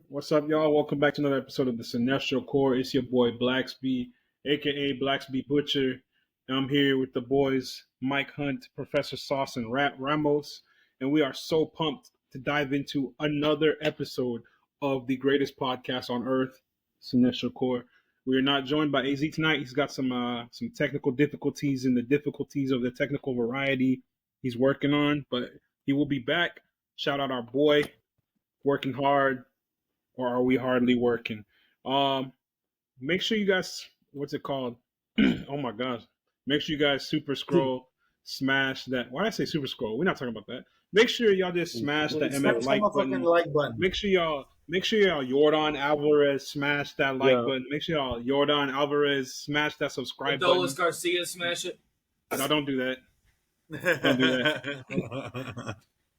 What's up, y'all? Welcome back to another episode of the Cinestro Core. It's your boy Blacksby, aka Blacksby Butcher. And I'm here with the boys Mike Hunt, Professor Sauce, and Ramos. And we are so pumped to dive into another episode of the greatest podcast on earth, Cinestro Core. We are not joined by AZ tonight. He's got some technical difficulties in the difficulties of the technical variety he's working on, but he will be back. Shout out our boy, working hard, or are we hardly working? Make sure you guys, what's it called? Oh my gosh. Make sure you guys super scroll, smash that. Why did I say super scroll? We're not talking about that. Make sure y'all just smash the MF like button. Make sure y'all Jordan Alvarez smash that like button. Make sure y'all Jordan Alvarez smash that subscribe button. Adolis Garcia smash it. No, don't do that. Don't do that.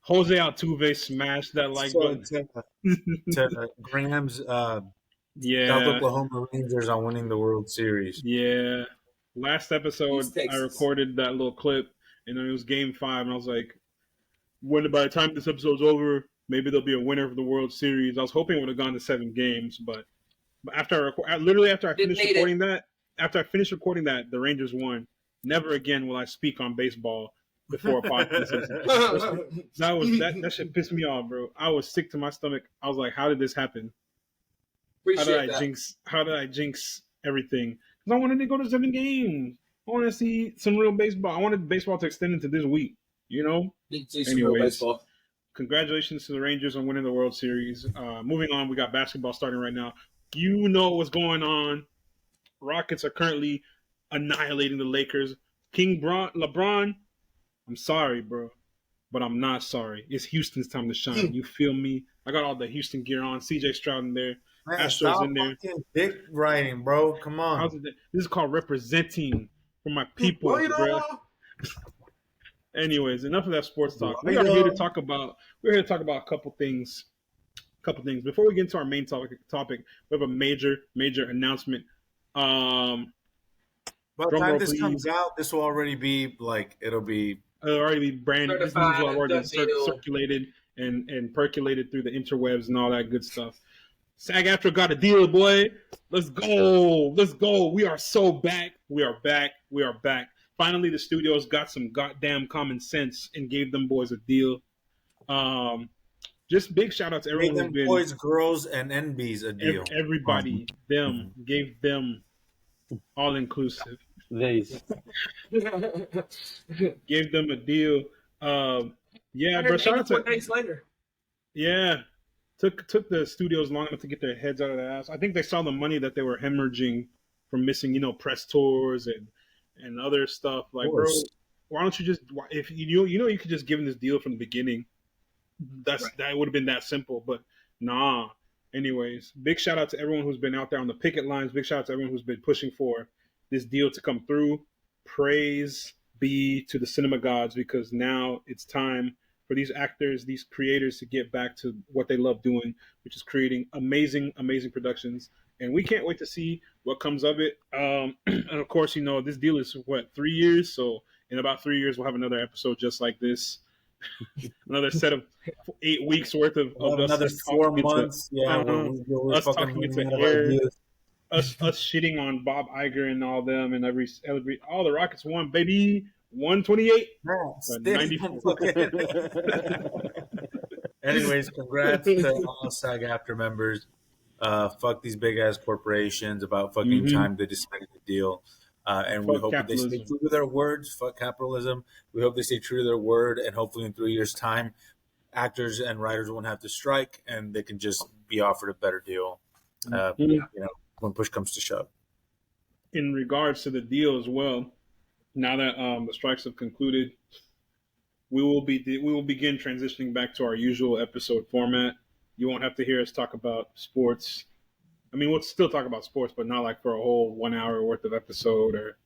Jose Altuve smash that like button. To Graham's South Oklahoma Rangers on winning the World Series. Yeah. Last episode, I recorded that little clip, and then it was Game 5, and I was like, by the time this episode's over, maybe there'll be a winner for the World Series. I was hoping it would have gone to 7 games, but after I finished recording that, the Rangers won. Never again will I speak on baseball before a podcast. That shit pissed me off, bro. I was sick to my stomach. I was like, how did this happen? How did I jinx everything? Because I wanted to go to 7 games. I want to see some real baseball. I wanted baseball to extend into this week, you know? Anyways, congratulations to the Rangers on winning the World Series. Moving on, we got basketball starting right now. You know what's going on. Rockets are currently annihilating the Lakers. LeBron, I'm sorry, bro, but I'm not sorry. It's Houston's time to shine. You feel me? I got all the Houston gear on. CJ Stroud in there. Man, Astros in there. Dick writing, bro. Come on. This is called representing for my people, bro. Anyways, enough of that sports talk. We're here to talk about a couple things. Before we get into our main topic, we have a major announcement. By the time this comes out, this will already be it'll already be branded. This news will already circulated and percolated through the interwebs and all that good stuff. SAG-AFTRA got a deal, boy. Let's go. We are so back. We are back. Finally, the studios got some goddamn common sense and gave them boys a deal. Just big shout out to everyone who's been boys, girls, and NBs a deal. Everybody, gave them all inclusive. Gave them a deal. Yeah, bro. Shout out to days later. Yeah. Took the studios long enough to get their heads out of their ass. I think they saw the money that they were hemorrhaging from missing, press tours and other stuff. Like, bro, why don't you just, if you could just give them this deal from the beginning. That would have been that simple, but nah. Anyways, big shout out to everyone who's been out there on the picket lines. Big shout out to everyone who's been pushing for this deal to come through. Praise be to the cinema gods, because now it's time for these actors, these creators to get back to what they love doing, which is creating amazing productions. And we can't wait to see what comes of it. And of course, this deal is 3 years. So in about 3 years, we'll have another episode just like this. Another set of 8 weeks worth of another 4 months. We're us talking into air. Us shitting on Bob Iger and all them, and all the Rockets won, baby. 128. 94. Anyways, congrats to all SAG-AFTRA members. Fuck these big ass corporations. About fucking time they decided to deal. And we hope that they stay true to their words. Fuck capitalism. We hope they stay true to their word, and hopefully in 3 years' time, actors and writers won't have to strike, and they can just be offered a better deal. When push comes to shove. In regards to the deal as well, now that the strikes have concluded, we will begin transitioning back to our usual episode format. You won't have to hear us talk about sports. I mean, we'll still talk about sports, but not like for a whole 1 hour worth of episode, or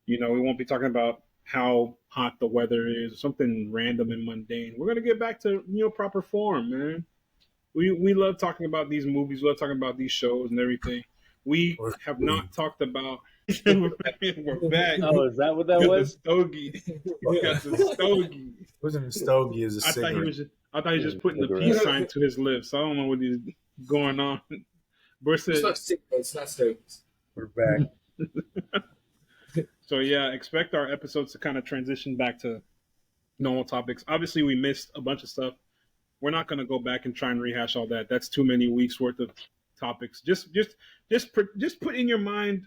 we won't be talking about how hot the weather is, or something random and mundane. We're gonna get back to proper form, man. We love talking about these movies, we love talking about these shows and everything. We have not talked about. We're back. Oh, is that what that was? The stogie. He got the stogie. It wasn't a stogie, it was a cigarette. I thought he was just putting the peace sign to his lips. I don't know what he's going on. Bro said, it's not statements. We're back. So yeah, expect our episodes to kind of transition back to normal topics. Obviously, we missed a bunch of stuff. We're not going to go back and try and rehash all that. That's too many weeks worth of topics. Just put in your mind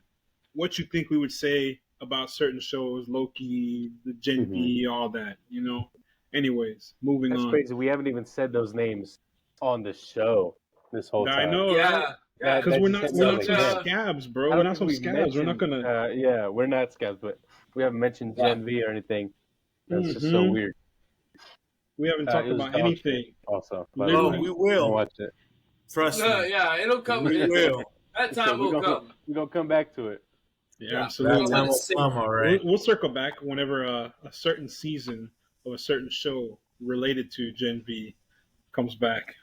what you think we would say about certain shows, Loki, the Gen V, all that. You know. Anyways, moving on. That's crazy. We haven't even said those names on the show this whole time. I know. Yeah. Because we're not some scabs, bro. We're not some scabs. We're not gonna. We're not scabs, but we haven't mentioned Gen V or anything. That's just so weird. We haven't talked about anything. Also, we will watch it. Trust me. Yeah, it'll come. We will. That time will come. We're gonna come back to it. Yeah, absolutely. That time will come. All right. We'll circle back whenever a certain season of a certain show related to Gen V comes back.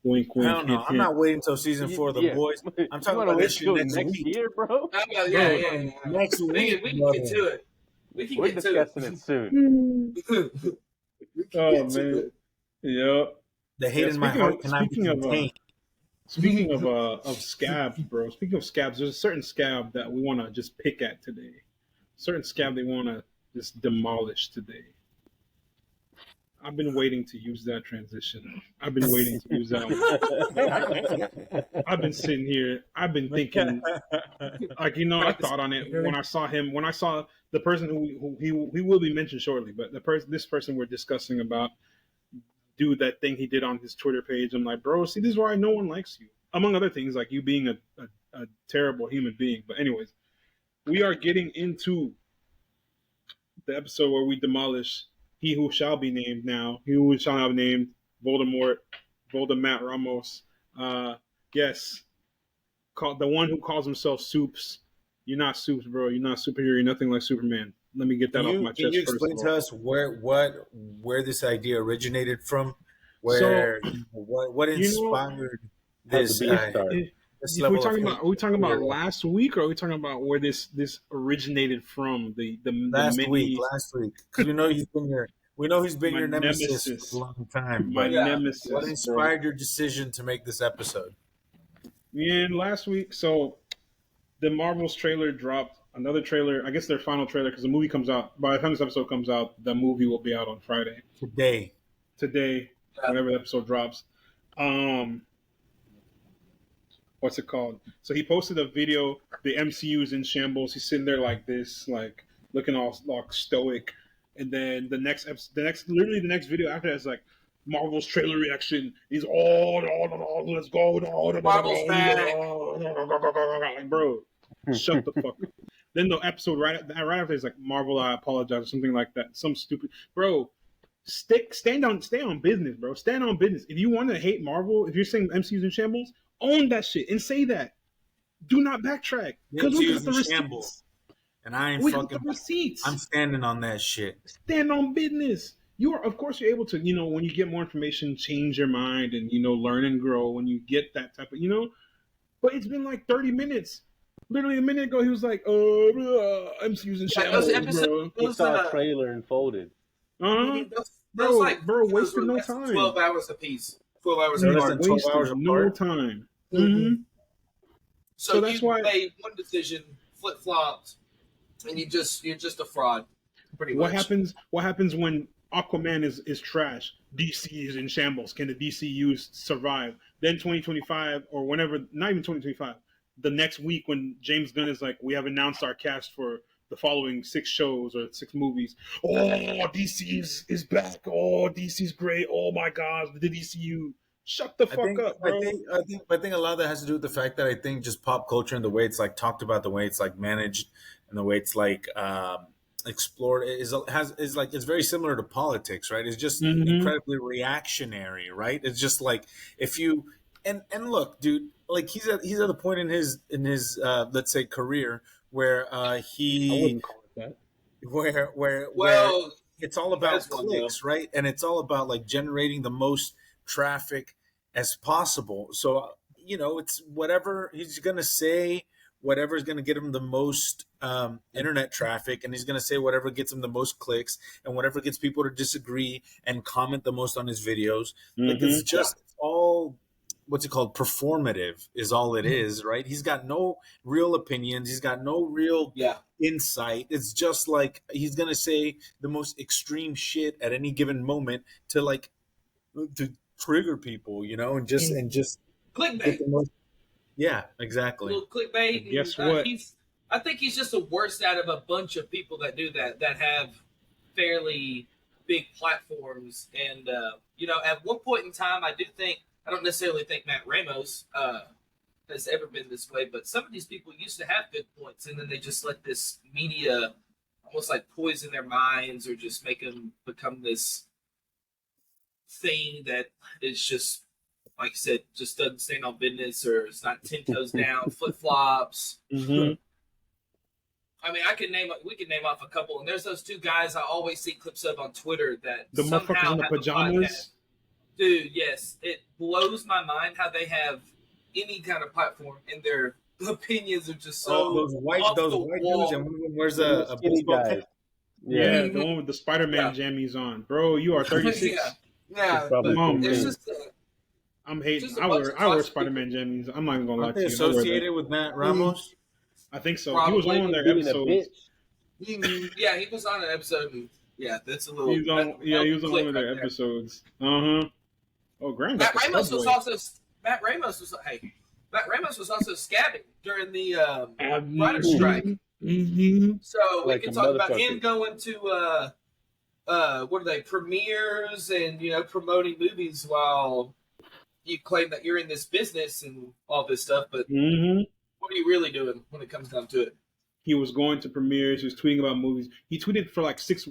Wink, wink. I don't know. I'm not waiting until season 4 of The Boys. I'm talking about this shit next year, bro. Yeah. Next week. We can get to it. We're discussing it soon. Oh man. Yeah. The hate in my heart cannot be contained. Speaking of scabs, bro. Speaking of scabs, there's a certain scab that we want to just pick at today. Certain scab they want to just demolish today. I've been waiting to use that transition. I've been waiting to use that one. I've been sitting here. I've been thinking, like, you know, I thought on it when I saw him. When I saw the person who he will be mentioned shortly, but this person we're discussing about do that thing he did on his Twitter page. I'm like, bro, see, this is why no one likes you. Among other things, like you being a terrible human being. But anyways, we are getting into the episode where we demolish He Who Shall Be Named now. He Who Shall Not Be Named, Voldemort Ramos. Yes. The one who calls himself Soups. You're not Soups, bro. You're not superhero. You're nothing like Superman. Let me get that off my chest. Can you explain to us where this idea originated from? What inspired this? Are we talking about last week, or are we talking about where this originated from? Last week. Because we know he's been your nemesis for a long time. My nemesis. What inspired your decision to make this episode? Yeah, last week. So the Marvel's trailer dropped. Another trailer. I guess their final trailer, because the movie comes out. By the time this episode comes out, the movie will be out on Friday. Today, whenever the episode drops. What's it called? So he posted a video. The MCU's in shambles. He's sitting there like this, like looking all stoic. And then the next video after that is like Marvel's trailer reaction. He's let's go. Marvel's back. Like, bro, shut the fuck up. Then the episode right after is like Marvel, I apologize, or something like that. Some stupid bro. Stay on business, bro. Stand on business. If you want to hate Marvel, if you're saying MCU's in shambles, own that shit and say that. Do not backtrack. Because we got the receipts. And I ain't fucking receipts. I'm standing on that shit. Stand on business. You're able to, when you get more information, change your mind and, learn and grow when you get that type of, But it's been like 30 minutes. Literally a minute ago, he was like, MCU's in shambles, bro. He saw a trailer and folded. Bro, wasted no time. 12 hours apiece. 12 hours apart. Wasted no time. Mm-hmm. So that's why made one decision, flip-flopped, and you're just a fraud. Pretty much. What happens when Aquaman is trash? DC is in shambles. Can the DCU survive? Then 2025 or whenever, not even 2025, the next week when James Gunn is like, we have announced our cast for the following 6 shows or 6 movies. Oh, DC is back. Oh, DC's great. Oh my God, the DCU. Shut the fuck up, bro. I think a lot of that has to do with the fact that I think just pop culture and the way it's like talked about, the way it's like managed, and the way it's like explored is it's very similar to politics, right? It's just incredibly reactionary, right? It's just like if you and look, dude, like he's at the point in his let's say career where he I wouldn't call it that. Where it's all about clicks, right? And it's all about like generating the most traffic as possible. So it's whatever he's gonna say, whatever's going to get him the most internet traffic, and he's going to say whatever gets him the most clicks, and whatever gets people to disagree and comment the most on his videos. Like it's just all, what's it called? Performative is all it is, right? He's got no real opinions. He's got no real insight. It's just like he's going to say the most extreme shit at any given moment to trigger people, you know, and just clickbait. Yeah, exactly. A little clickbait. Guess what? I think he's just the worst out of a bunch of people that do that have fairly big platforms. And you know, at one point in time, I don't necessarily think Matt Ramos has ever been this way, but some of these people used to have good points, and then they just let this media almost like poison their minds or just make them become this thing that is just, like I said, just doesn't stand on business, or it's not 10 toes down, flip flops. I mean, we can name off a couple, and there's those two guys I always see clips of on Twitter that the motherfuckers in the pajamas. Dude, yes, it blows my mind how they have any kind of platform, and their opinions are just so those white dudes, and one of them wears a baseball cap. Yeah, the one with the Spider-Man jammies on, bro. You are 36. Yeah, but it's just. I'm hating. I wear Spider-Man jammies. I'm not even gonna lie to you. Associated with Matt Ramos? I think so. Probably. He was on their episodes. Yeah, he was on an episode. And, yeah, that's a little. He was on one of their episodes. Oh, Graham. Matt Ramos was also scabbing during the writer's strike. So we can talk about him going to what are they, premieres and promoting movies while you claim that you're in this business and all this stuff, but what are you really doing when it comes down to it? He was going to premieres. He was tweeting about movies. He tweeted for like six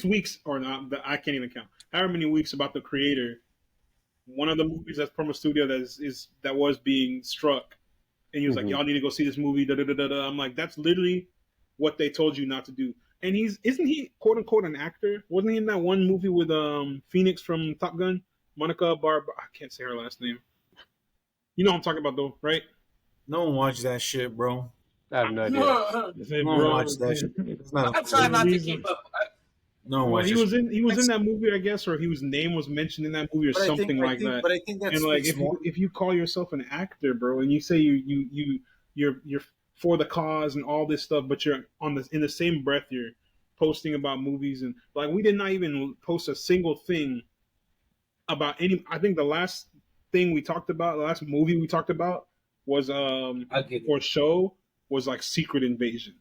weeks or not. I can't even count. However many weeks about The Creator, one of the movies that's from a studio that was being struck, and he was like, "Y'all need to go see this movie." Da, da, da, da, da. I'm like, that's literally what they told you not to do. And isn't he quote unquote an actor? Wasn't he in that one movie with Phoenix from Top Gun? Monica Barb, I can't say her last name. You know what I'm talking about, though, right? No one watched that shit, bro. I have no idea. No one watched that shit. I'm trying not to keep up. He was in that movie, I guess, or his name was mentioned in that movie, or something like that. But I think that's if you call yourself an actor, bro, and you say you're for the cause and all this stuff, but you're in the same breath you're posting about movies, and like we did not even post a single thing about any. I think the last thing we talked about, the last movie we talked about was or show was like Secret Invasion.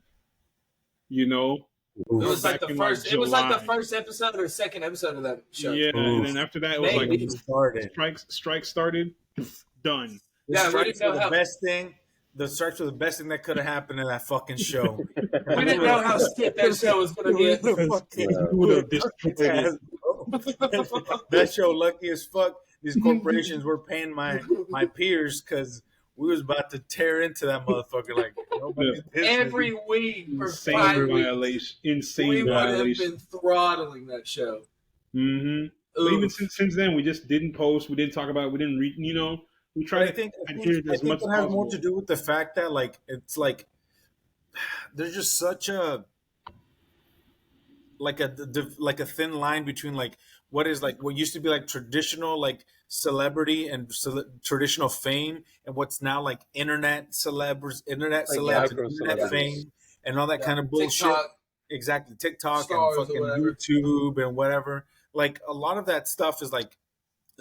You know, it was like the first. It was like the first episode or second episode of that show. Yeah, and then after that, it was like strike started, done. Yeah, we didn't know how best thing. The strikes were the best thing that could have happened in that fucking show. We didn't know how stiff that show was going to be. That show, lucky as fuck. These corporations were paying my peers because we was about to tear into that motherfucker like every week for insane 5 violation. weeks. We would have been throttling that show. But even since then, we just didn't post. We didn't talk about it. We didn't read. We try to adhere as much as possible. It has more to do with the fact that it's like there's just such a thin line between what is what used to be traditional celebrity and traditional fame, and what's now internet celebs, internet fame, and all that kind of bullshit. Exactly, TikTok and fucking YouTube and whatever. A lot of that stuff is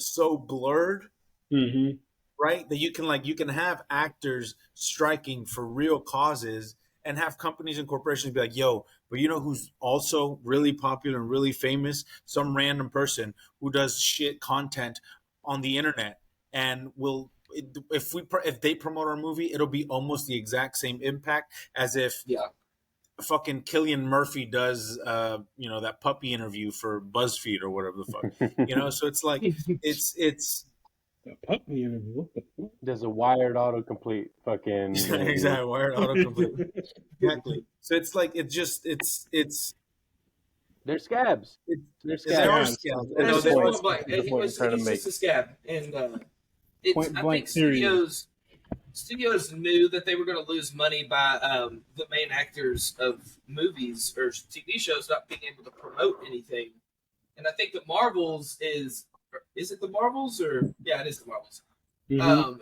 so blurred. Right, that you can have actors striking for real causes and have companies and corporations be like, yo, but you know who's also really popular and really famous? Some random person who does shit content on the internet, and if they promote our movie, it'll be almost the exact same impact as if fucking Cillian Murphy does that puppy interview for BuzzFeed or whatever the fuck. So it's it's the puppy interview. There's a wired autocomplete fucking exactly wired autocomplete. Exactly. So it's they're scabs. They're scabs. He's just a scab, and I think studios studios knew that they were going to lose money by the main actors of movies or TV shows not being able to promote anything. And I think that Marvel's is it the Marvels or yeah, it is the Marvels.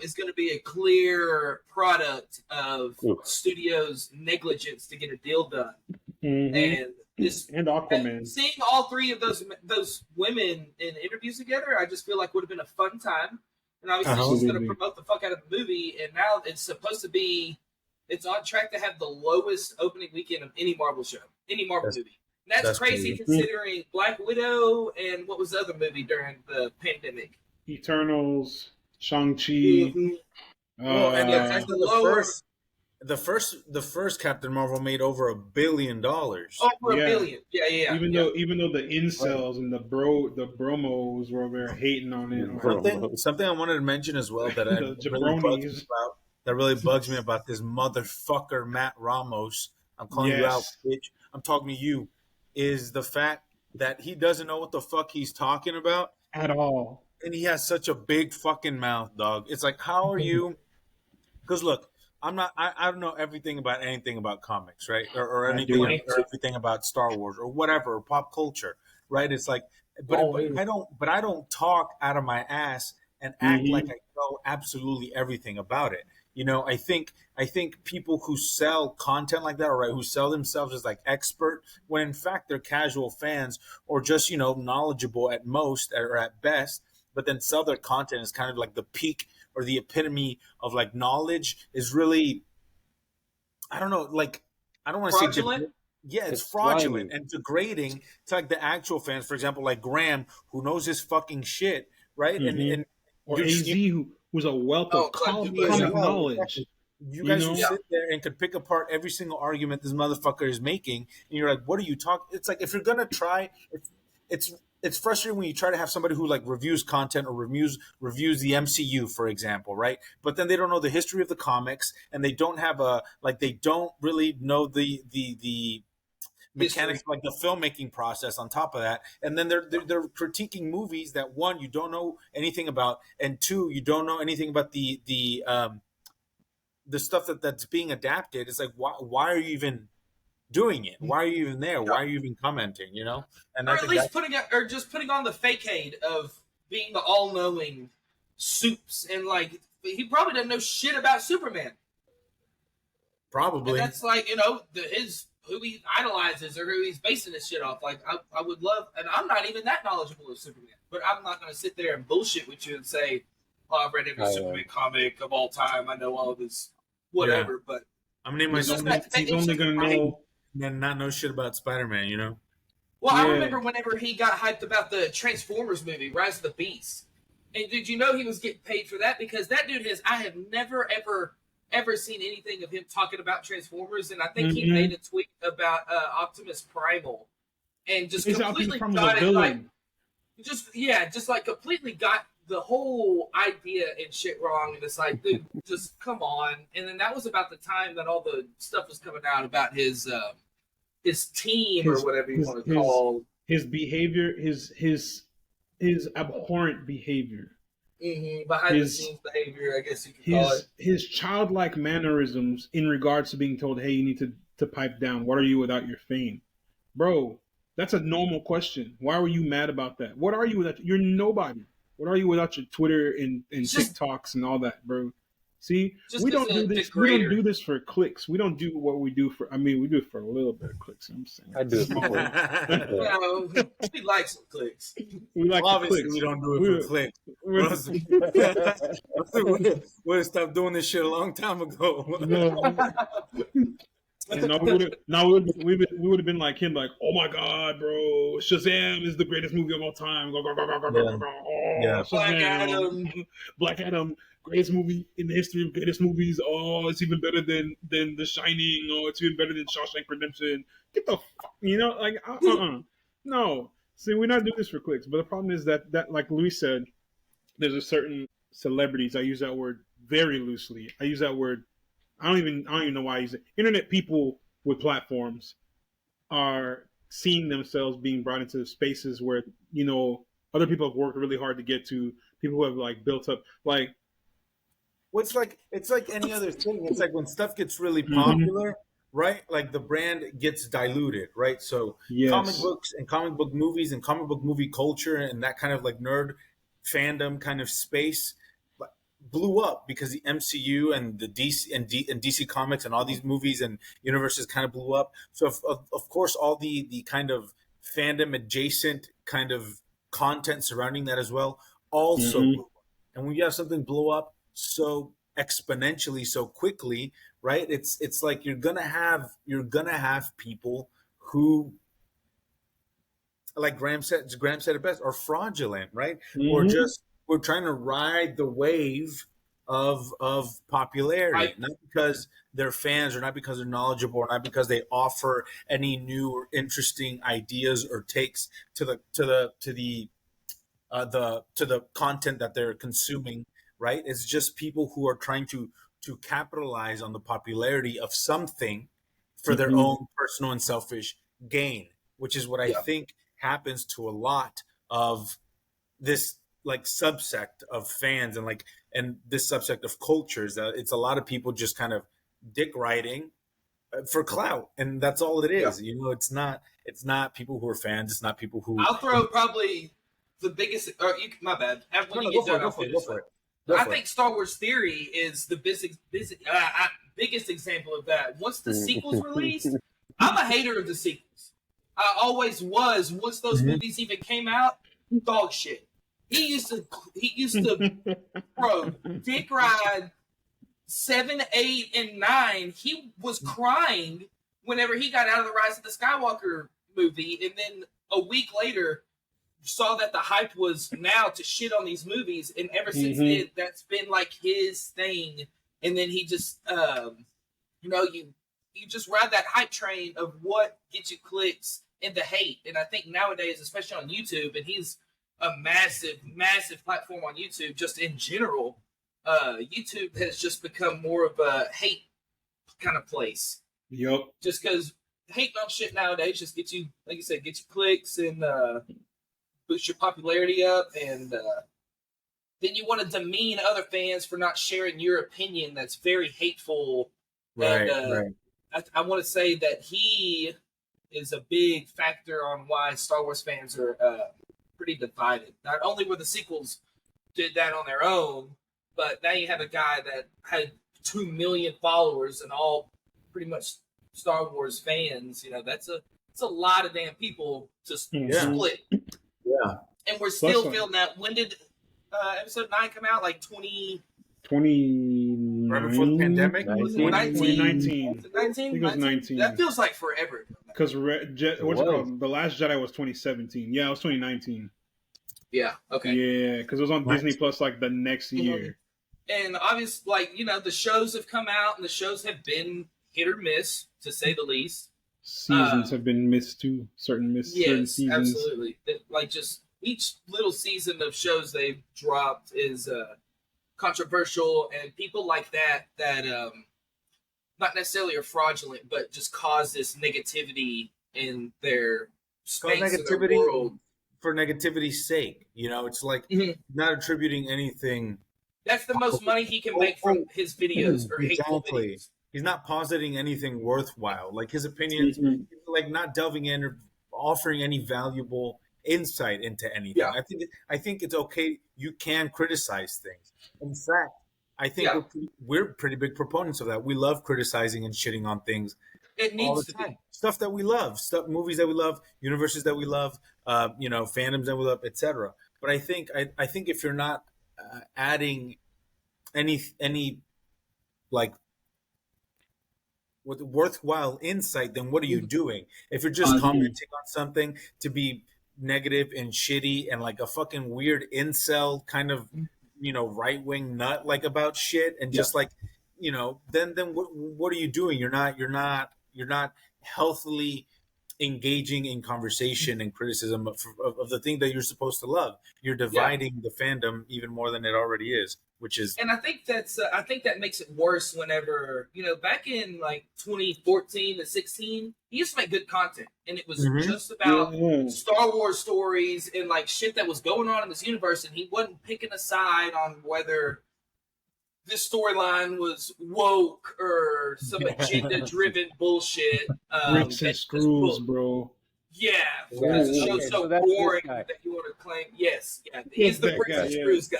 Is going to be a clear product of studios' negligence to get a deal done. And Aquaman. Seeing all three of those women in interviews together, I just feel like would have been a fun time. And obviously, she's going to promote the fuck out of the movie. And now it's supposed to be, it's on track to have the lowest opening weekend of any Marvel show, any Marvel movie. And that's crazy considering Black Widow and what was the other movie during the pandemic? Eternals, Shang-Chi. Well, and the first Captain Marvel made over $1 billion. Over $1 billion. Yeah. Even though the incels and the bromos were very hating on it. Something I wanted to mention as well that really bugs me about this motherfucker Matt Ramos. I'm calling you out, bitch. I'm talking to you. Is the fact that he doesn't know what the fuck he's talking about at all, and he has such a big fucking mouth, dog. It's like, how are you? Because look, I don't know anything about comics, right? Or anything or everything about Star Wars or whatever, or pop culture, right? It's like, but I don't talk out of my ass and act like I know absolutely everything about it. You know, I think people who sell content like that, right, who sell themselves as like expert, when in fact they're casual fans or just, you know, knowledgeable at most or at best, but then sell their content as kind of like the peak or the epitome of like knowledge is really, I don't know, like, I don't want to say it's fraudulent and degrading to like the actual fans. For example, like Graham, who knows his fucking shit, right? And or AZ, who's a wealth of comic knowledge. You guys will sit there and could pick apart every single argument this motherfucker is making, and you're like, "What are you talking?" It's like if you're gonna try, it's frustrating when you try to have somebody who like reviews content or reviews the MCU, for example, right? But then they don't know the history of the comics, and they don't have they don't really know the mechanics, like the filmmaking process on top of that. And then they're critiquing movies that, one, you don't know anything about, and two, you don't know anything about the stuff that's being adapted. It's like, why are you even doing it? Why are you even there? Why are you even commenting, you know? And or at least putting on the fakeade of being the all-knowing soups, and like, he probably doesn't know shit about Superman. Probably. And that's like, you know, who he idolizes or who he's basing this shit off. Like, I would love, and I'm not even that knowledgeable of Superman, but I'm not going to sit there and bullshit with you and say, oh, I've read every Superman comic of all time. I know all of his whatever, but I'm going to name he's only going to know and not know shit about Spider-Man, you know? Well, I remember whenever he got hyped about the Transformers movie, Rise of the Beast. And did you know he was getting paid for that? Because that dude I have never, ever seen anything of him talking about Transformers, and I think he made a tweet about Optimus Primal, and just completely got it like, just like completely got the whole idea and shit wrong. And it's like, dude, just come on. And then that was about the time that all the stuff was coming out about his team or whatever you want to call his behavior, his abhorrent behavior. Behind the scenes behavior, I guess you could call it. His childlike mannerisms in regards to being told, hey, you need to pipe down. What are you without your fame? Bro, that's a normal question. Why were you mad about that? What are you without? You're nobody. What are you without your Twitter and TikToks and all that, bro? See, we don't do this. We don't do this for clicks. We don't do what we do for. I mean, we do it for a little bit of clicks. I'm saying. I do it for clicks. No, we like some clicks. We like obviously clicks. We don't do it for clicks. We'd have stopped doing this shit a long time ago. We would have been like him, like, oh my god, bro, Shazam is the greatest movie of all time. Black Adam, greatest movie in the history of greatest movies. Oh, it's even better than The Shining. Oh, it's even better than Shawshank Redemption. Get the fuck, you know, like, no. See, we're not doing this for clicks, but the problem is that like Luis said, there's a certain celebrities. I use that word very loosely. I use that word. I don't even know why I use it. Internet people with platforms are seeing themselves being brought into spaces where, you know, other people have worked really hard to get to. People who have like built up, like, Well, it's like any other thing. It's like when stuff gets really popular, right? Like the brand gets diluted, right? So comic Yes. books and comic book movies and comic book movie culture and that kind of like nerd fandom kind of space blew up because the MCU and the and DC Comics and all these movies and universes kind of blew up. So of course all the kind of fandom adjacent kind of content surrounding that as well also blew up. And when you have something blow up so exponentially so quickly, right? It's like you're gonna have people who, like Graham said it best, are fraudulent, right? Or just we're trying to ride the wave of popularity, not because they're fans or not because they're knowledgeable or not because they offer any new or interesting ideas or takes to the content that they're consuming, right? It's just people who are trying to capitalize on the popularity of something for their own personal and selfish gain, which is what I think happens to a lot of this like subsect of fans and this subsect of cultures. That it's a lot of people just kind of dick riding for clout, and that's all it is. You know, it's not people who are fans. It's not people who. I'll throw probably the biggest. My bad. When you get done, I'll finish. I think Star Wars Theory is the biggest example of that. Once the sequels released, I'm a hater of the sequels. I always was. Once those movies even came out, dog shit. He used to bro, dick ride 7, 8, and 9. He was crying whenever he got out of the Rise of the Skywalker movie, and then a week later saw that the hype was now to shit on these movies, and ever since then, that's been like his thing. And then he just, you just ride that hype train of what gets you clicks and the hate. And I think nowadays, especially on YouTube, and he's a massive, massive platform on YouTube, just in general, YouTube has just become more of a hate kind of place. Yep. Just because hating on shit nowadays just gets you, like you said, gets you clicks and boost your popularity up, and then you want to demean other fans for not sharing your opinion. That's very hateful. Right. I want to say that he is a big factor on why Star Wars fans are pretty divided. Not only were the sequels did that on their own, but now you have a guy that had 2 million followers and all pretty much Star Wars fans. You know, it's a lot of damn people to split. Yeah. And we're still feeling that. When did episode 9 come out? Like 20... right before the pandemic? 2019. 19? I think it was 19. That feels like forever. Because what's it called? The Last Jedi was 2017. Yeah, it was 2019. Yeah, okay. Yeah, because it was on Disney Plus like the next year. And obviously, like, you know, the shows have come out, and the shows have been hit or miss, to say the least. Seasons have been missed too. Certain seasons. Absolutely. Like, just each little season of shows they've dropped is controversial, and people like that not necessarily are fraudulent, but just cause this negativity in their space, in their world. For negativity's sake. You know, it's like not attributing anything. That's the most money he can make from his videos or hateful videos. He's not positing anything worthwhile. Like his opinions, like not delving in or offering any valuable insight into anything. Yeah. I think it's okay. You can criticize things. In fact, I think we're pretty big proponents of that. We love criticizing and shitting on things. It needs to be stuff that we love, movies that we love, universes that we love, fandoms that we love, etc. But I think if you're not adding any like with worthwhile insight, then what are you doing? If you're just commenting on something to be negative and shitty and like a fucking weird incel kind of right wing nut like about shit and just like then what are you doing? You're not healthily engaging in conversation and criticism of the thing that you're supposed to love. You're dividing the fandom even more than it already is, which is. And I think that makes it worse whenever, back in like 2014 to 16, he used to make good content, and it was just about Star Wars stories and like shit that was going on in this universe, and he wasn't picking a side on whether this storyline was woke or some agenda-driven bullshit. Bricks and screws, bro. Yeah, because the show's so boring that you want to claim. Yes, yeah, he's the bricks and screws guy.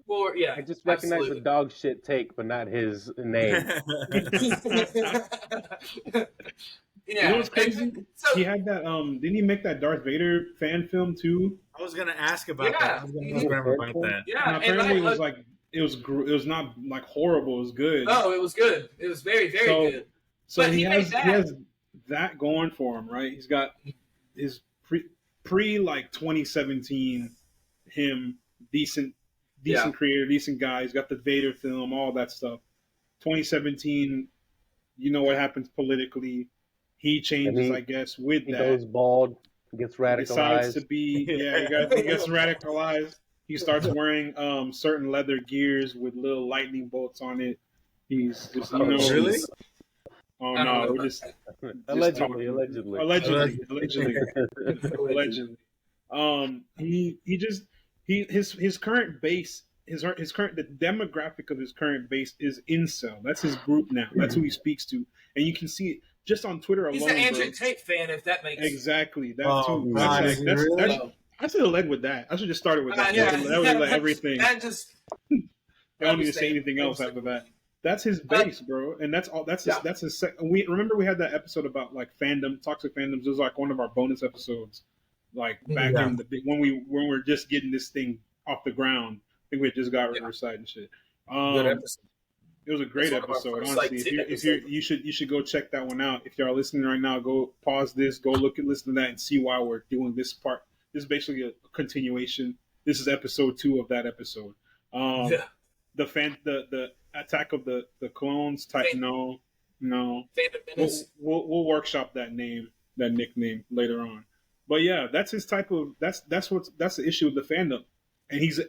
Or yeah, I just recognize the dog shit take, but not his name. You know what's crazy? He had that. Didn't he make that Darth Vader fan film too? I was gonna ask about that. I was gonna remember about that. Yeah, and apparently it was like it was not like horrible. It was good. No, it was good. It was very good. So he has that going for him, right? He's got his pre like 2017 him decent creator, decent guy. He's got the Vader film, all that stuff. 2017, you know what happens politically. He changes, I guess, with that. He goes bald, gets radicalized. He decides to be, he gets radicalized. He starts wearing certain leather gears with little lightning bolts on it. He's just, really? Oh no, we're just allegedly. His current base, the demographic of his current base is incel. That's his group now. That's who he speaks to, and you can see it just on Twitter alone. He's an Andrew Tate fan, if that makes sense. Exactly. I should have led with that. I should have just started with that. That would let everything. I don't need to say anything else after that. That's his base, bro, and that's all. That's his. We had that episode about like toxic fandoms. It was like one of our bonus episodes, like back in when we were just getting this thing off the ground. I think we had just got Riverside and shit. Good episode. It was a great episode, honestly. You should go check that one out. If y'all listening right now, go pause this, go listen to that, and see why we're doing this part. This is basically a continuation. This is episode 2 of that episode. The attack of the clones type. No. We'll workshop that nickname later on. But yeah, that's his type of. That's the issue with the fandom, and he's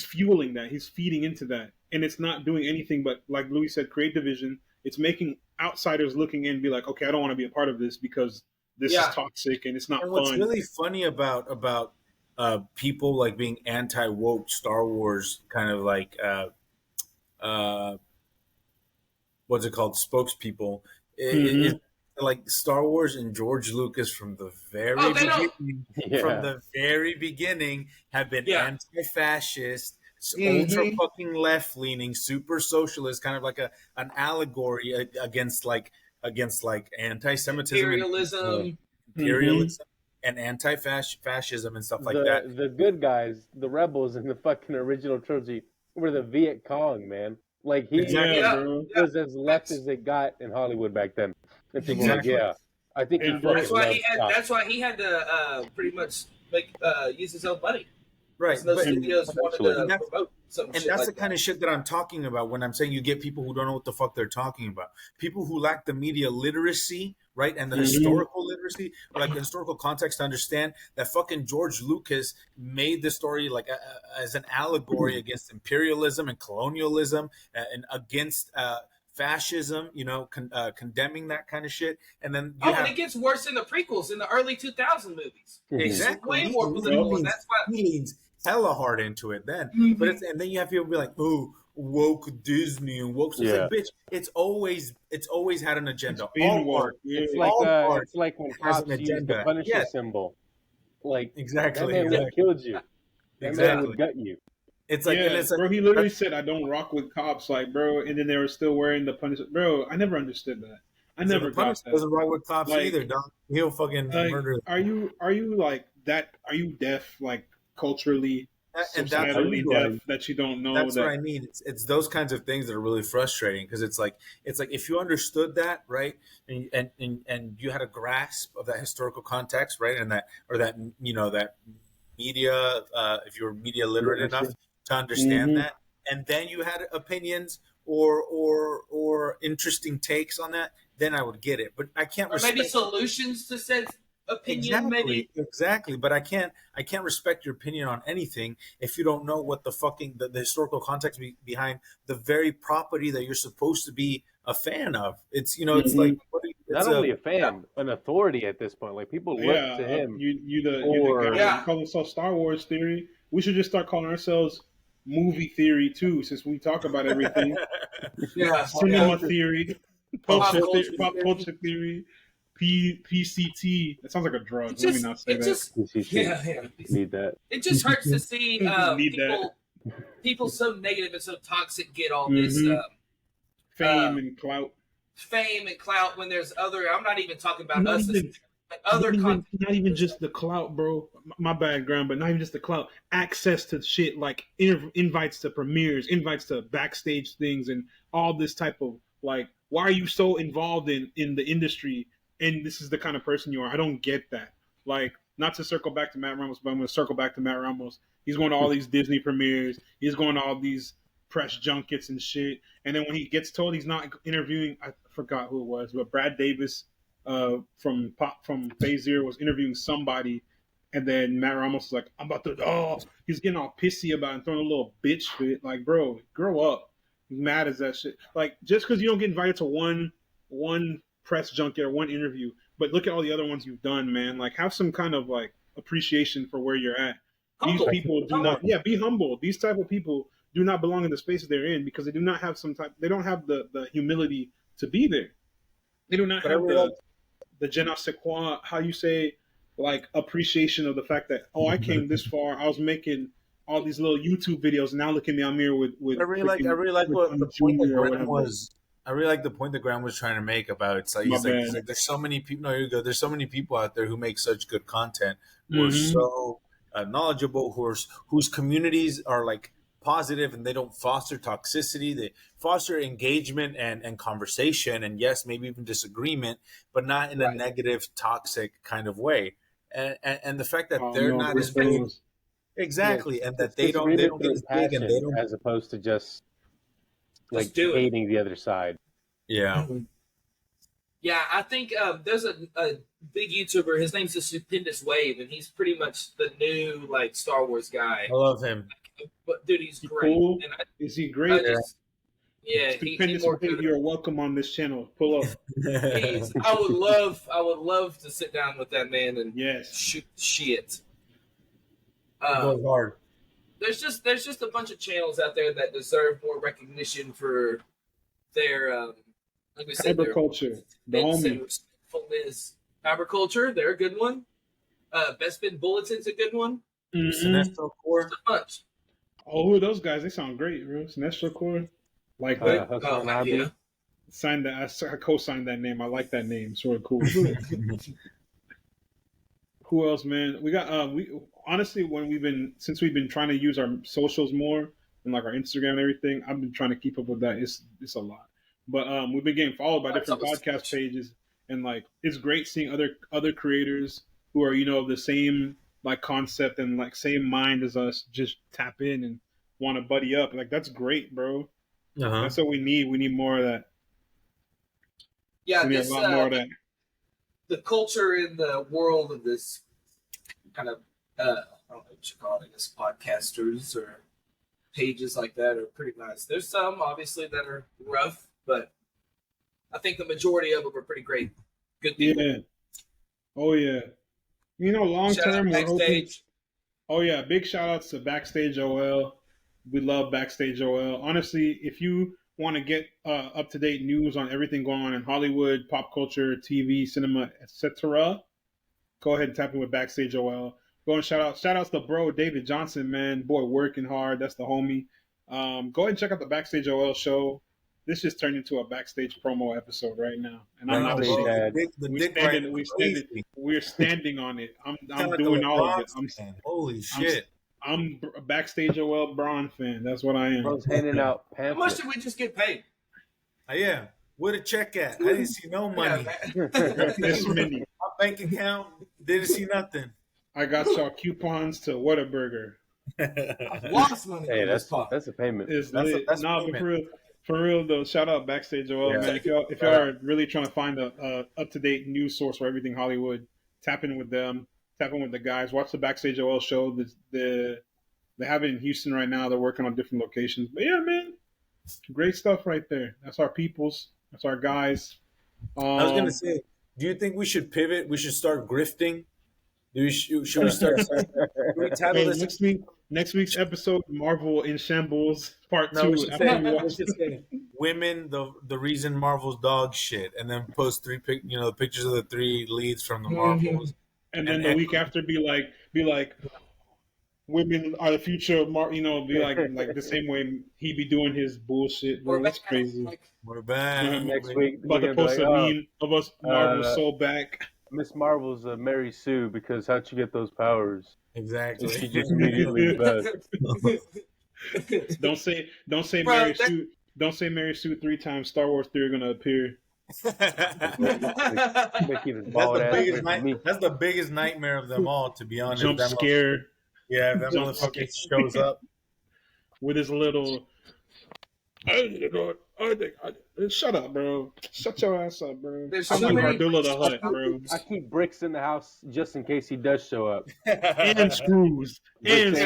fueling that. He's feeding into that. And it's not doing anything but, like Louis said, create division. It's making outsiders looking in and be like, okay, I don't want to be a part of this because this is toxic and it's not fun. What's really funny about people like being anti-woke Star Wars kind of like what's it called, spokespeople, is like Star Wars and George Lucas from the very beginning have been anti-fascist, ultra fucking left leaning, super socialist, kind of like an allegory against anti-Semitism, imperialism, and anti-fascism and stuff like that. The good guys, the rebels in the fucking original trilogy, were the Viet Cong, man. Like he was as left as it got in Hollywood back then. And people were like, I think that's why he had to pretty much use his own money. Right. Those studios wanted to promote some shit. And that's the kind of shit that I'm talking about when I'm saying you get people who don't know what the fuck they're talking about. People who lack the media literacy, right? And the historical literacy, or like the historical context to understand that fucking George Lucas made the story like as an allegory against imperialism and colonialism and against fascism, condemning that kind of shit. And then and it gets worse in the prequels, in the early 2000 movies. Exactly. It's way more political, and that's why he leans hella hard into it then. But and then you have people be like, "Oh, woke Disney and woke." So it's like, bitch, it's always had an agenda. It's like when cops used the Punisher symbol. Like exactly, that man would killed you. That man would gut you. It's like, bro, he literally said, "I don't rock with cops," like, bro, and then they were still wearing the Punisher. Bro, I never understood that. I never got that. Doesn't rock with cops either, dog. He'll fucking murder. Are you like that? Are you deaf, like culturally, societally deaf, that you don't know? That's what I mean. It's those kinds of things that are really frustrating because it's like if you understood that, right, and you had a grasp of that historical context, right, and that media, if you were media literate enough to understand that, and then you had opinions or interesting takes on that, then I would get it. But I can't. Or maybe solutions to said opinion. Exactly. But I can't respect your opinion on anything if you don't know what the historical context behind the very property that you're supposed to be a fan of. It's it's like not only a fan, an authority at this point. Like people look to him. You the guy. We call ourselves Star Wars theory. We should just start calling ourselves movie theory too, since we talk about everything. Cinema theory, pop culture theory, PCT. That sounds like a drug. Let me not say that. Need that. It just hurts to see people so negative and so toxic get all this fame and clout. When there's other. I'm not even talking about us. Not even just the clout, bro. My background, but not even just the clout. Access to shit like invites to premieres, invites to backstage things, and all this type of like. Why are you so involved in the industry? And this is the kind of person you are. I don't get that. Like, not to circle back to Matt Ramos, but I'm going to circle back to Matt Ramos. He's going to all these Disney premieres. He's going to all these press junkets and shit. And then when he gets told he's not interviewing, I forgot who it was, but Brad Davis from Phase Zero was interviewing somebody. And then Matt Ramos was like, I'm about to, he's getting all pissy about it and throwing a little bitch fit. Like, bro, grow up. He's mad as that shit. Like, just because you don't get invited to one press junket or one interview, but look at all the other ones you've done, man. Like, have some kind of like appreciation for where you're at. These people do not, be humble. These type of people do not belong in the spaces they're in because they do not have they don't have the humility to be there. They do not have the je ne sais quoi, how you say, like, appreciation of the fact that, I came this far. I was making all these little YouTube videos, and now look at me, I'm here with I really like what the point that Graham was. I really like the point that Graham was trying to make about it's like, there's so many people. No, you go. There's so many people out there who make such good content, who are so knowledgeable, whose communities are like positive, and they don't foster toxicity. They foster engagement and conversation, and yes, maybe even disagreement, but not in a negative, toxic kind of way. And the fact that they're not as big, exactly, and that they don't get as big, and they don't, as opposed to just like hating the other side. Yeah, I think there's a big YouTuber. His name's The Stupendous Wave, and he's pretty much the new like Star Wars guy. I love him, but dude, he's great. Cool. Is he great? Stupendous Wave, you're welcome on this channel. Pull up. I would love to sit down with that man and shoot shit. Go hard. There's just a bunch of channels out there that deserve more recognition for their like we said, agriculture, the homie. Agriculture, they're a good one. Best Spin Bulletin's a good one. Cinestro Core. Much. Oh, who are those guys? They sound great, bro. Cinestro Core. Like that. Yeah. Signed that. I co-signed that name. I like that name. It's really cool. Who else, man? We got we honestly since we've been trying to use our socials more and like our Instagram and everything, I've been trying to keep up with that. It's a lot. But we've been getting followed by different podcast pages, and like it's great seeing other creators who are the same like concept and like same mind as us just tap in and want to buddy up. Like that's great, bro. That's what we need. We need more of that. Yeah, we need a lot more of that. The culture in the world of this kind of I don't know what you call it, I guess podcasters or pages like that are pretty nice. There's some obviously that are rough, but I think the majority of them are pretty great. Good people. Yeah. Oh yeah. Long term we're hoping. Oh yeah, big shout outs to Backstage OL. We love Backstage OL. Honestly, if you want to get up to date news on everything going on in Hollywood, pop culture, TV, cinema, etc., go ahead and tap in with Backstage OL. Go and shout outs to bro David Johnson, man, boy, working hard. That's the homie. Go ahead and check out the Backstage OL show. This just turned into a backstage promo episode right now, and I'm not ashamed. We're standing on it. I'm doing all of it. Holy shit. I'm a Backstage OL Braun fan. That's what I am. Bro's handing out pamphlets. How much did we just get paid? Yeah. Where the check at? I didn't see no money. My bank account didn't see nothing. I got y'all coupons to Whataburger. I've lost money. Hey, that's a payment. That's for real though. Shout out Backstage OL, man. If y'all are really trying to find a up to date news source for everything Hollywood, tap in with them. Tap in with the guys. Watch the Backstage OL show. They have it in Houston right now. They're working on different locations. But yeah, man, great stuff right there. That's our peoples. That's our guys. I was gonna say, do you think we should pivot? We should start grifting. Should we start? Next week's episode, Marvel in Shambles Part 2. We should say women, the reason Marvel's dog shit, and then post pictures of the 3 leads from the Marvels. And then the week after, be like, women are the future of Marvel. Be like the same way he be doing his bullshit, bro. That's crazy. We're back next week. About to post a meme of us Marvel so back. Miss Marvel's Mary Sue because how'd you get those powers? Exactly. She just immediately does. Don't say Mary Sue. Don't say Mary Sue 3 times. Star Wars 3 are gonna appear. That's the biggest nightmare of them all, to be honest. Jump scare. Yeah, that motherfucker shows up with his little. Shut up, bro. Shut your ass up, bro. I'm like Ardula the Hutt, bro. I keep bricks in the house just in case he does show up. And screws. It's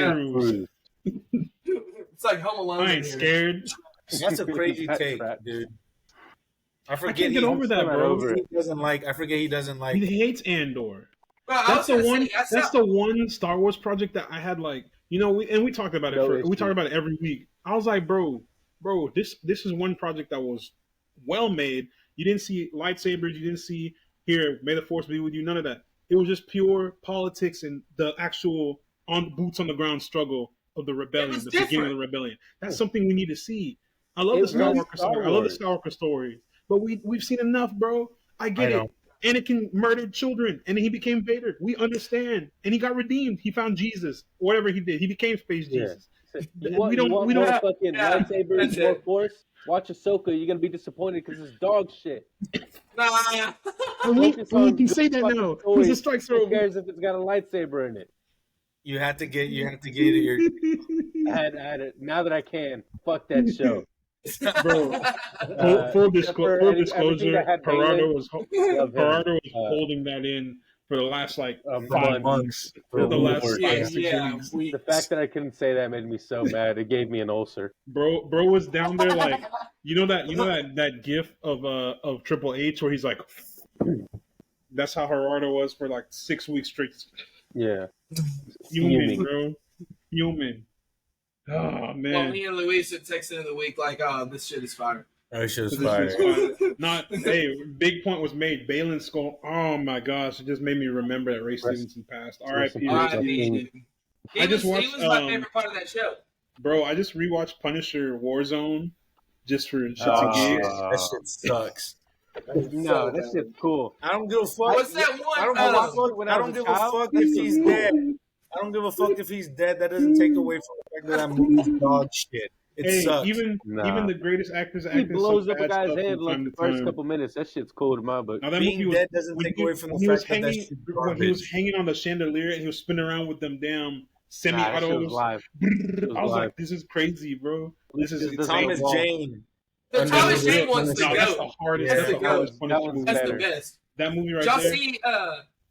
like Home Alone. I ain't scared. That's a crazy take, dude. I can't get over that, bro. I forget he doesn't like. He hates Andor. That's the one Star Wars project that I had we talked about it. We talk about it every week. I was like, bro, this is one project that was well made. You didn't see lightsabers. You didn't see here. May the Force be with you. None of that. It was just pure politics and the actual boots on the ground struggle of the rebellion, the beginning of the rebellion. That's something we need to see. I love the Skywalker story. I love the Skywalker story, but we've seen enough, bro. I get it. Anakin murdered children, and he became Vader. We understand, and he got redeemed. He found Jesus. Whatever he did, he became Space Jesus. We don't fucking lightsabers, more Force. Watch Ahsoka. You're gonna be disappointed because it's dog shit. We can say that now. Who's a strike throw? Who cares if it's got a lightsaber in it? You have to get it. I had it. Now that I can, fuck that show. Bro, full disclosure, Gerardo was holding that in for the last 5 months. For the last 5 weeks. The fact that I couldn't say that made me so mad. It gave me an ulcer. Bro was down there that gif of Triple H where he's like, that's how Gerardo was for 6 weeks straight. Yeah. Human, bro. Human. Oh, man. Well, me and Luis had texted in the week this shit is fire. Oh, shit is fire. Big point was made. Balin's skull. Oh, my gosh. It just made me remember that Ray Stevenson passed. R.I.P. He was my favorite part of that show. Bro, I just rewatched Punisher Warzone just for shits and gigs. That shit sucks. No, that shit's cool. I don't give a fuck. What's that one? I don't give a fuck if he's dead. I don't give a fuck if he's dead. That doesn't take away from the fact that that movie's dog shit. It sucks. Even the greatest actors. He blows up a guy's head the first couple minutes. That shit's cool to my book. Now, being dead doesn't take away from the fact that shit's garbage. When he was hanging on the chandelier and he was spinning around with them damn semi-autos. I was like, this is crazy, bro. This is Thomas Jane. The Thomas Jane one's the That's the hardest. That's the hardest Punisher movie. That's the best. That movie right there. Y'all see?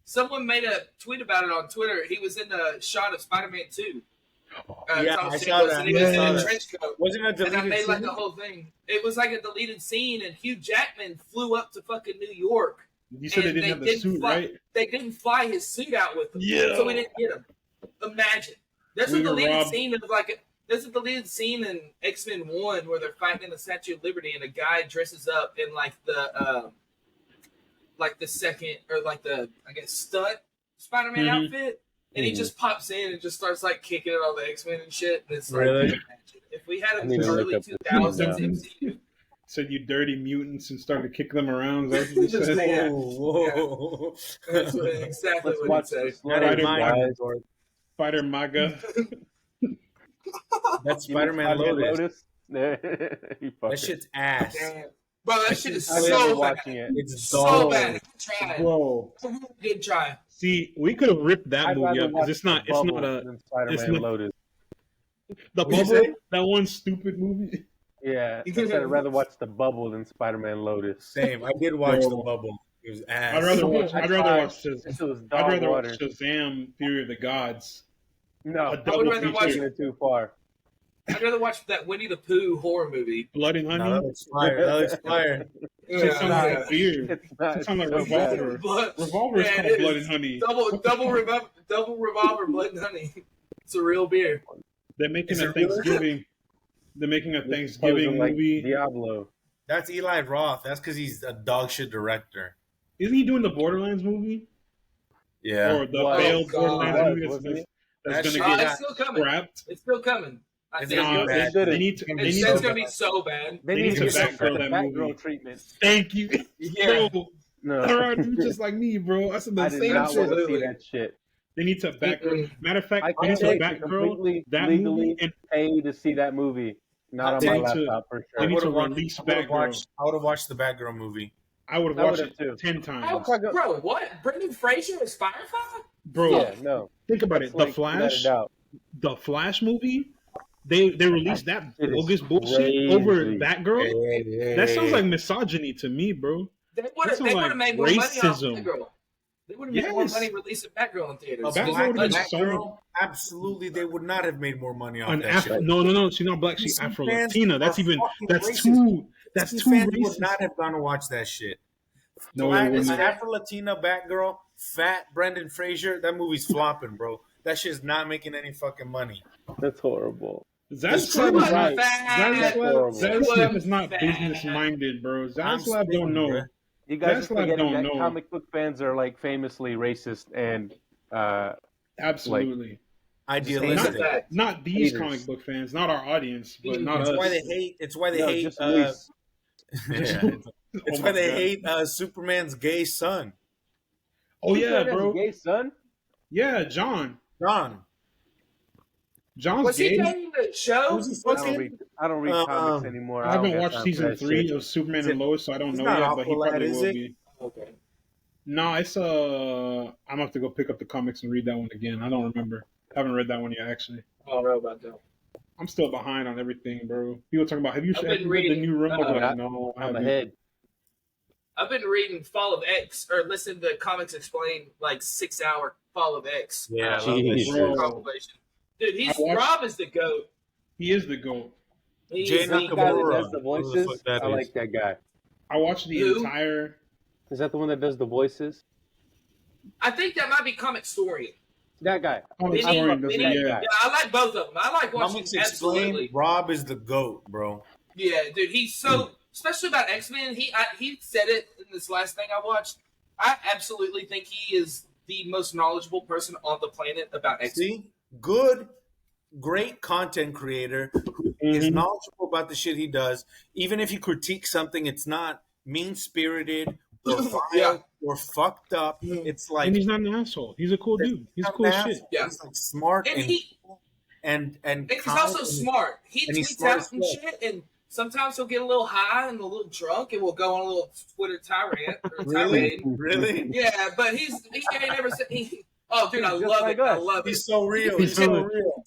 Someone made a tweet about it on Twitter. He was in the shot of Spider-Man 2. I saw that. He was in a trench coat. Wasn't it deleted? And I made the whole thing. It was like a deleted scene, and Hugh Jackman flew up to fucking New York. You said they didn't have the suit, right? They didn't fly his suit out with them, so we didn't get him. Imagine. There's a deleted scene in X-Men 1 where they're fighting in the Statue of Liberty, and a guy dresses up in the second or the stunt Spider-Man outfit, and he just pops in and just starts kicking it on the X-Men and shit. And it's if we had him in the early 2000s MCU. Said you dirty mutants and started kicking them around. Is that what you said? Whoa. That's exactly what he said. Spider MAGA. That's Spider-Man Lotus. That shit's ass. Damn. Bro, that shit is so bad. It's so bad. Good try. Whoa. Good try. See, we could have ripped that movie up because it's not a Spider-Man Lotus. The Bubble, that one stupid movie. Yeah, I said I'd rather watch The Bubble than Spider-Man Lotus. Same. I did watch The Bubble. It was ass. I'd rather watch Shazam: Theory of the Gods. No, I would rather watch it too far. I'd rather watch that Winnie the Pooh horror movie. Blood and Honey. No, that looks fire. That looks fire. It sounds like weird. It sounds like Revolver. Revolver is called Blood and Honey. Double Revolver, Blood and Honey. It's a real beer. They're making a Thanksgiving. They're making a Thanksgiving movie. Diablo. That's Eli Roth. That's because he's a dog shit director. Isn't he doing the Borderlands movie? Yeah. Or the failed Borderlands movie that's going to get scrapped? It's still coming. It's going to be so bad. They need to Batgirl that movie. Treatment. Thank you. Yeah. Bro, no. You just like me, bro. I said the same shit. I did not want to see that shit. They need to Batgirl. Matter of fact, I need to Batgirl that legally movie pay to see that movie. Not on my laptop for sure. They need to release Batgirl. I would have watched the Batgirl movie. I would have watched it too. 10 times. Oh, bro, what? Brendan Fraser is Firefly? Bro, yeah, no. Think about it. Like, the Flash movie, they released that bogus bullshit over Batgirl. Hey. That sounds like misogyny to me, bro. They would have made more money off Batgirl. They would have made more money releasing Batgirl in theaters. Batgirl, absolutely, they would not have made more money off that shit. No. She's not black. She's Afro-Latina. That's racist. too fans racist. would not have gone to watch that shit. No, Afro-Latina Batgirl, fat Brendan Fraser, that movie's flopping, bro. That shit's not making any fucking money. That's horrible. Zaslav is not business-minded, bro. Zaslav don't know. You guys are forgetting that comic book fans are like famously racist and absolutely idealistic. Not these comic book fans, not our audience, but not us. It's why they hate. It's why they hate Superman's gay son. Oh yeah, bro. Gay son? Yeah, John. John's was gay. He dating the show? I don't read comics anymore. I haven't watched season 3 of Superman and Lois, so I don't know yet, but he probably will be. Okay. No, it's I'm gonna have to go pick up the comics and read that one again. I don't remember. I haven't read that one yet, actually. I don't know about that. I'm still behind on everything, bro. People talking about, have you read the new Ramos? No, I'm ahead. I've been reading Fall of X, or listening to Comics Explained, like 6-hour Fall of X. Yeah, compilation. Dude, Rob is the GOAT. He is the GOAT. Jay Nakamura does the voices. I like that guy. I watched the entire. Is that the one that does the voices? I think that might be Comic Story. That guy. Yeah, I like both of them. I like watching absolutely. Rob is the GOAT, bro. Yeah, dude, he's so, especially about X-Men. He said it in this last thing I watched. I absolutely think he is the most knowledgeable person on the planet about X-Men. See? Great content creator who is knowledgeable about the shit he does. Even if he critiques something, it's not mean-spirited or vile or fucked up. It's like, and he's not an asshole. He's a cool dude. He's cool shit. Yeah. He's like smart and he's also smart. He tweets out and shit, and sometimes he'll get a little high and a little drunk, and we'll go on a little Twitter tirade. Really? Yeah, but he ain't never said. Oh, dude, I love it. I love it. He's so real. He's so real.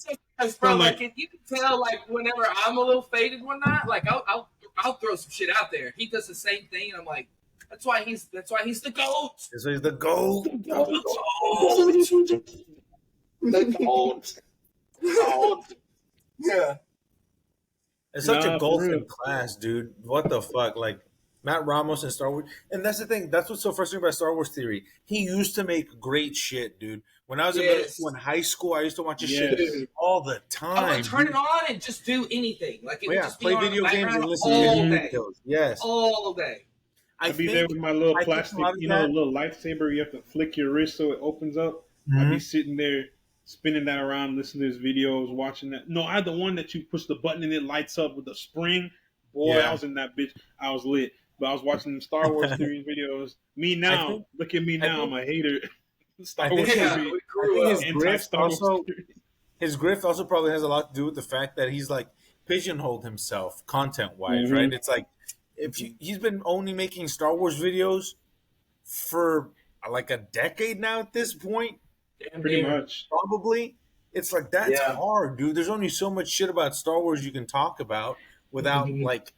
Bro, like, if you can tell, like, whenever I'm a little faded one night, like, I'll throw some shit out there. He does the same thing, and I'm like, that's why he's the GOAT. So he's the GOAT. The GOAT. Yeah. It's such a golden class, dude. What the fuck? Like, Matt Ramos and Star Wars. And that's the thing. That's what's so frustrating about Star Wars Theory. He used to make great shit, dude. When I was in middle school and high school, I used to watch his shit all the time. I would turn it on and just do anything. Like, it would just be play on video games and listen all to day. videos. Yes. All day. I'd be there with my little plastic, little lightsaber. You have to flick your wrist so it opens up. I'd be sitting there spinning that around, listening to his videos, watching that. No, I had the one that you push the button and it lights up with the spring. Boy, I was in that bitch. I was lit. But I was watching Star Wars Theory videos. Me now, look at me now. I'm a hater. Star Wars Theory. His grift also probably has a lot to do with the fact that he's like pigeonholed himself content-wise, right? It's like he's been only making Star Wars videos for like a decade now at this point. Pretty much. Probably. It's like, that's hard, dude. There's only so much shit about Star Wars you can talk about without like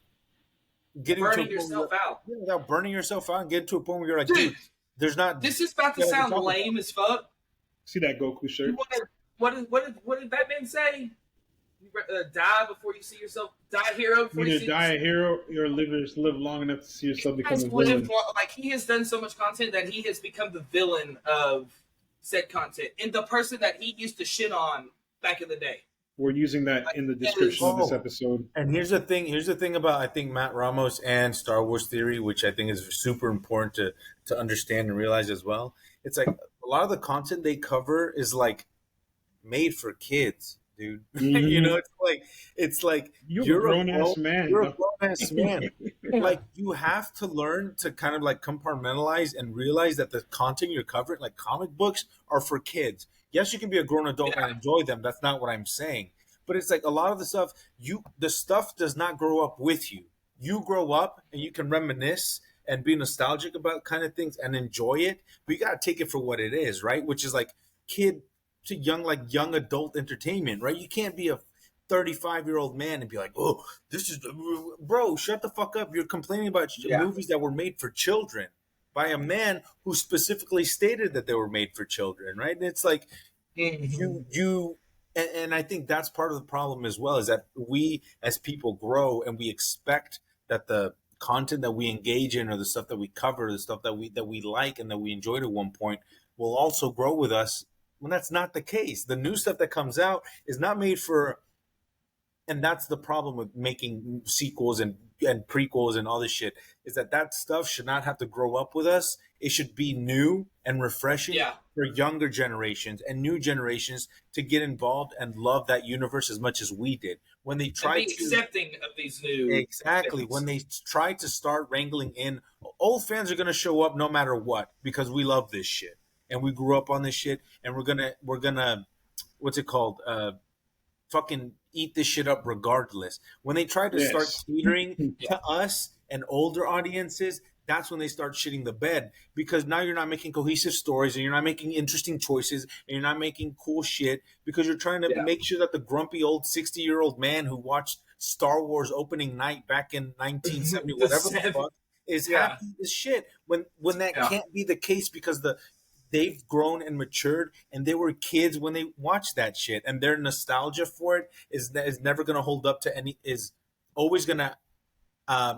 burning yourself out. Yeah, without burning yourself out and get to a point where you're like, dude, there's not. This is about to sound lame as fuck. See that Goku shirt? What did Batman say? Die before you see yourself. Die a hero before you see die a hero or live long enough to see yourself become a villain. Like, he has done so much content that he has become the villain of said content. And the person that he used to shit on back in the day. We're using that in the description of this episode. And here's the thing about, I think, Matt Ramos and Star Wars Theory, which I think is super important to understand and realize as well. It's like a lot of the content they cover is like made for kids, dude. Mm-hmm. You know, it's like you're a grown-ass man. You're a grown-ass man. Like, you have to learn to kind of like compartmentalize and realize that the content you're covering, like comic books, are for kids. Yes, you can be a grown adult and enjoy them. That's not what I'm saying. But it's like a lot of the stuff does not grow up with you. You grow up and you can reminisce and be nostalgic about kind of things and enjoy it. But you got to take it for what it is, right? Which is like kid to young adult entertainment, right? You can't be a 35-year-old man and be like, oh, this is, bro, shut the fuck up. You're complaining about movies that were made for children by a man who specifically stated that they were made for children, right? And it's like, and I think that's part of the problem as well, is that we as people grow and we expect that the content that we engage in or the stuff that we cover, the stuff that we like and that we enjoyed at one point will also grow with us, when that's not the case. The new stuff that comes out is not made for, and that's the problem with making sequels and prequels and all this shit, is that stuff should not have to grow up with us. It should be new and refreshing for younger generations and new generations to get involved and love that universe as much as we did. When they try to accepting of these new things. When they try to start wrangling in, old fans are going to show up no matter what, because we love this shit and we grew up on this shit, and we're gonna what's it called? Fucking eat this shit up regardless. When they try to start catering to us and older audiences, that's when they start shitting the bed, because now you're not making cohesive stories and you're not making interesting choices and you're not making cool shit, because you're trying to make sure that the grumpy old 60-year-old man who watched Star Wars opening night back in 1970, whatever the fuck, is happy as shit. When that can't be the case, because they've grown and matured and they were kids when they watched that shit, and their nostalgia for it is never going to hold up to is always going to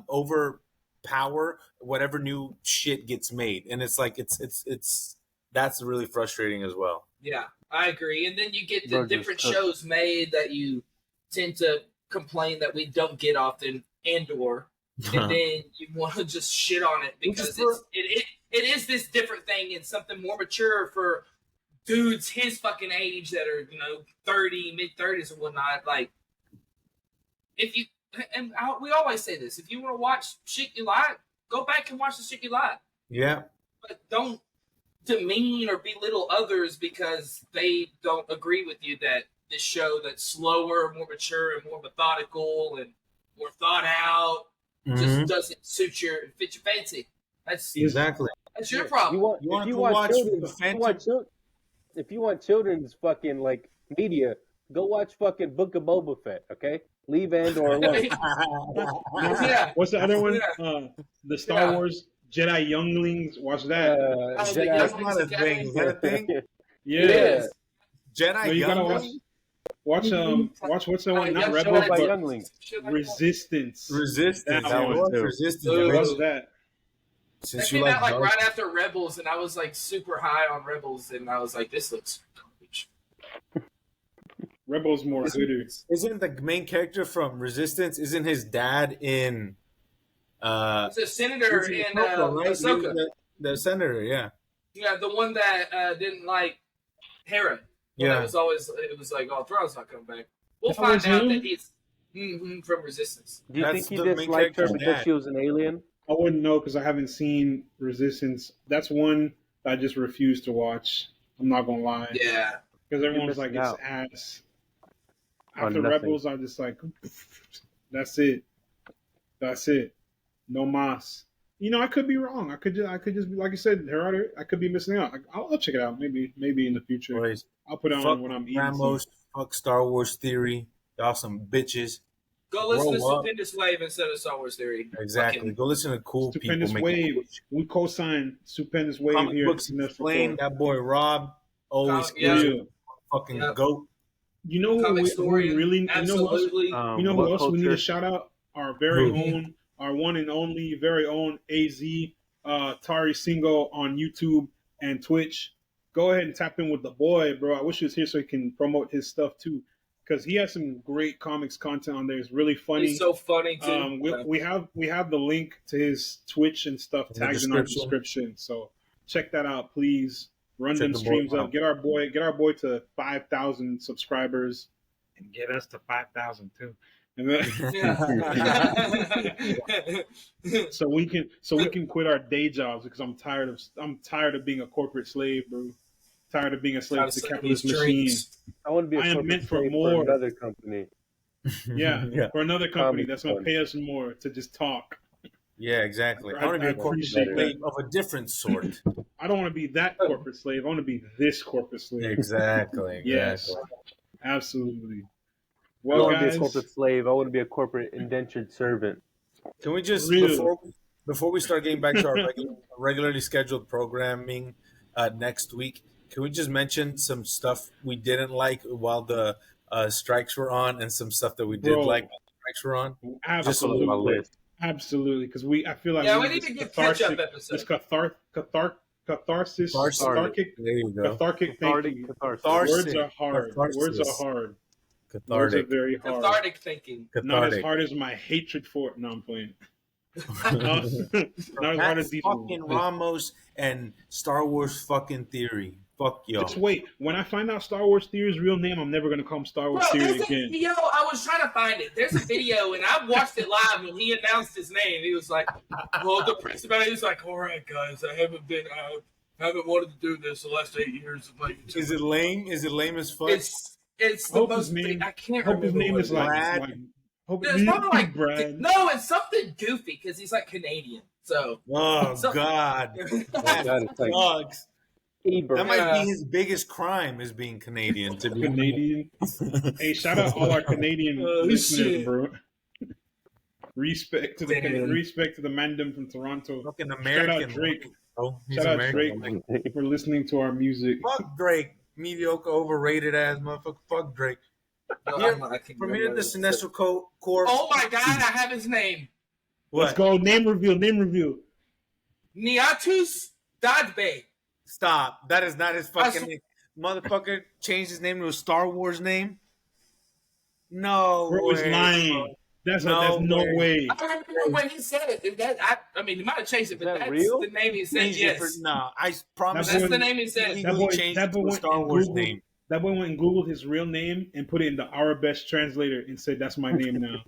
overpower whatever new shit gets made. And it's like it's that's really frustrating as well. Yeah, I agree. And then you get the different shows made that you tend to complain that we don't get often, Andor, and then you want to just shit on it because it is this different thing and something more mature for dudes his fucking age that are, 30, mid-30s and whatnot. Like, we always say this, if you want to watch shit you like, go back and watch the shit you like. Yeah. But don't demean or belittle others because they don't agree with you that this show that's slower, more mature, and more methodical and more thought out just doesn't fit your fancy. That's exactly. That's your problem. If you want children's fucking like media, go watch fucking Book of Boba Fett. Okay, leave Andor alone. What's the other one? The Star Wars Jedi Younglings. Watch that. That's not a thing. Is that a thing? Yeah. Jedi Younglings. Watch what's the one? Not Rebels, but Younglings. Resistance. Resistance. Watch that. Since you like right after Rebels, and I was like super high on Rebels, and I was like, this looks garbage. Rebels more gooder. Isn't the main character from Resistance? Isn't his dad in? He's a senator in Ahsoka. The senator, yeah. Yeah, the one that didn't like Hera. Yeah, it was like, oh, Thrawn's not coming back. We'll find out that he's from Resistance. Do you think he disliked her because she was an alien? I wouldn't know because I haven't seen Resistance. That's one that I just refuse to watch. I'm not gonna lie. Yeah, because everyone's like it's ass. After Rebels, I'm just like, that's it. No mas. I could be wrong. I could just be like you said, Gerardo. I could be missing out. I'll check it out. Maybe in the future. Boys, I'll put it on when I'm eating. Ramos, fuck Star Wars Theory. Y'all some bitches. Go listen to Stupendous Wave instead of Star Wars Theory. Exactly. Go listen to cool Stupendous people. Wave. We co-sign Stupendous Wave Comic here. Books Explained. That boy Rob always fucking goat. You know who really? Absolutely. You know who else we need to shout out? Our very own, our one and only, very own AZ Tari Singo on YouTube and Twitch. go ahead and tap in with the boy, bro. I wish he was here so he can promote his stuff too, because he has some great comics content on there. It's really funny. He's so funny too. We have the link to his Twitch and stuff tagged in our description. So check that out, please. Run them streams up. Get our boy to 5,000 subscribers, and get us to 5,000 too. And then, so we can quit our day jobs, because I'm tired of being a corporate slave, bro. Tired of being a slave to the capitalist machine. I want to be. I am meant for more. For another company. Yeah, for another company that's going to pay us more to just talk. Yeah, exactly. I want to be a corporate slave of a different sort. I don't want to be that corporate slave. I want to be this corporate slave. Exactly. Yes, absolutely. Well, I don't want to be a corporate slave. I want to be a corporate indentured servant. Can we just, before we start getting back to our regularly scheduled programming next week, can we just mention some stuff we didn't like while the strikes were on, and some stuff that we did like while the strikes were on? Absolutely. Just on my list. Absolutely, because I feel like we need to get catch-up episodes. It's catharsis. Cathartic. There you go. Cathartic thinking. Words are hard. Words are hard. Cathartic. Words are very hard. Cathartic thinking. Not as hard as my hatred for it. No, I'm playing. Not as hard as these fucking Ramos and Star Wars fucking Theory. Fuck y'all. Just wait. When I find out Star Wars Theory's real name, I'm never going to call him Star Wars Theory again. Yo, I was trying to find it. There's a video, and I watched it live when he announced his name. He was like, well, the press about it. He's like, all right, guys, I haven't wanted to do this the last 8 years. Is it lame? Is it lame as fuck? It's the most name. I can't remember. His name is Brad. It's probably like Brad. No, it's something goofy because he's like Canadian. So God, that sucks. That might be his biggest crime, is being Canadian. To be Canadian. Hey, shout out all our Canadian listeners, bro. Respect to the mandem from Toronto. Fucking American. Shout out Drake. Shout out Drake for listening to our music. Fuck Drake. Mediocre, overrated ass motherfucker. Fuck Drake. From here, the Cinestro Corps. Oh my God, I have his name. What? Let's go. Name reveal. Niatus Dadbe. Stop. That is not his fucking name. Motherfucker changed his name to a Star Wars name. No Bro, way. it's lying. That's no way. I remember when he said it. I mean, he might have changed it, but that's real? the name he said. Yes. No, I promise. That's the name he said. He changed it to a Star Wars name. That boy went and Googled his real name and put it in the Our Best translator and said, "That's my name now."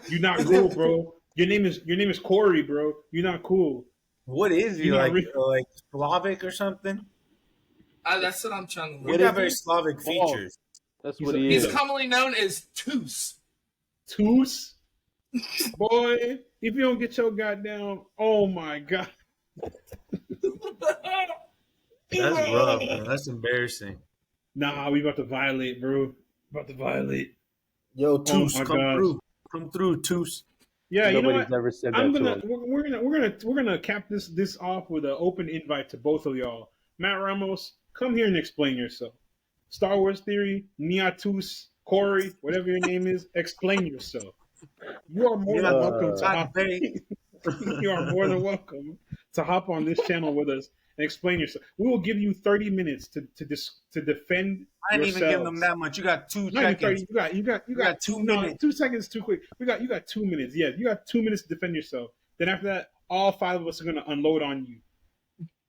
You're not cool, bro. Your name is Corey, bro. You're not cool. What is he, like Slavic or something? That's what I'm trying to He's got very Slavic features. That's what he is. He's commonly known as Toos. Toos? Boy, if you don't get your goddamn, oh my God. That's rough, man. That's embarrassing. Nah, we about to violate, bro. About to violate. Yo, Toos, come through. Come through, Toos. Yeah, Nobody's you know what? Never said that We're gonna cap this off with an open invite to both of y'all. Matt Ramos, come here and explain yourself. Star Wars Theory, Niatus, Corey, whatever your name is, explain yourself. You are more than welcome to hop. You are more than welcome to hop on this channel with us and explain yourself. We will give you 30 minutes to defend. I didn't even give them that much. You got 2 seconds. You got 2 minutes. 2 seconds too quick. You got 2 minutes. Yeah, you got 2 minutes to defend yourself. Then after that, all 5 of us are gonna unload on you.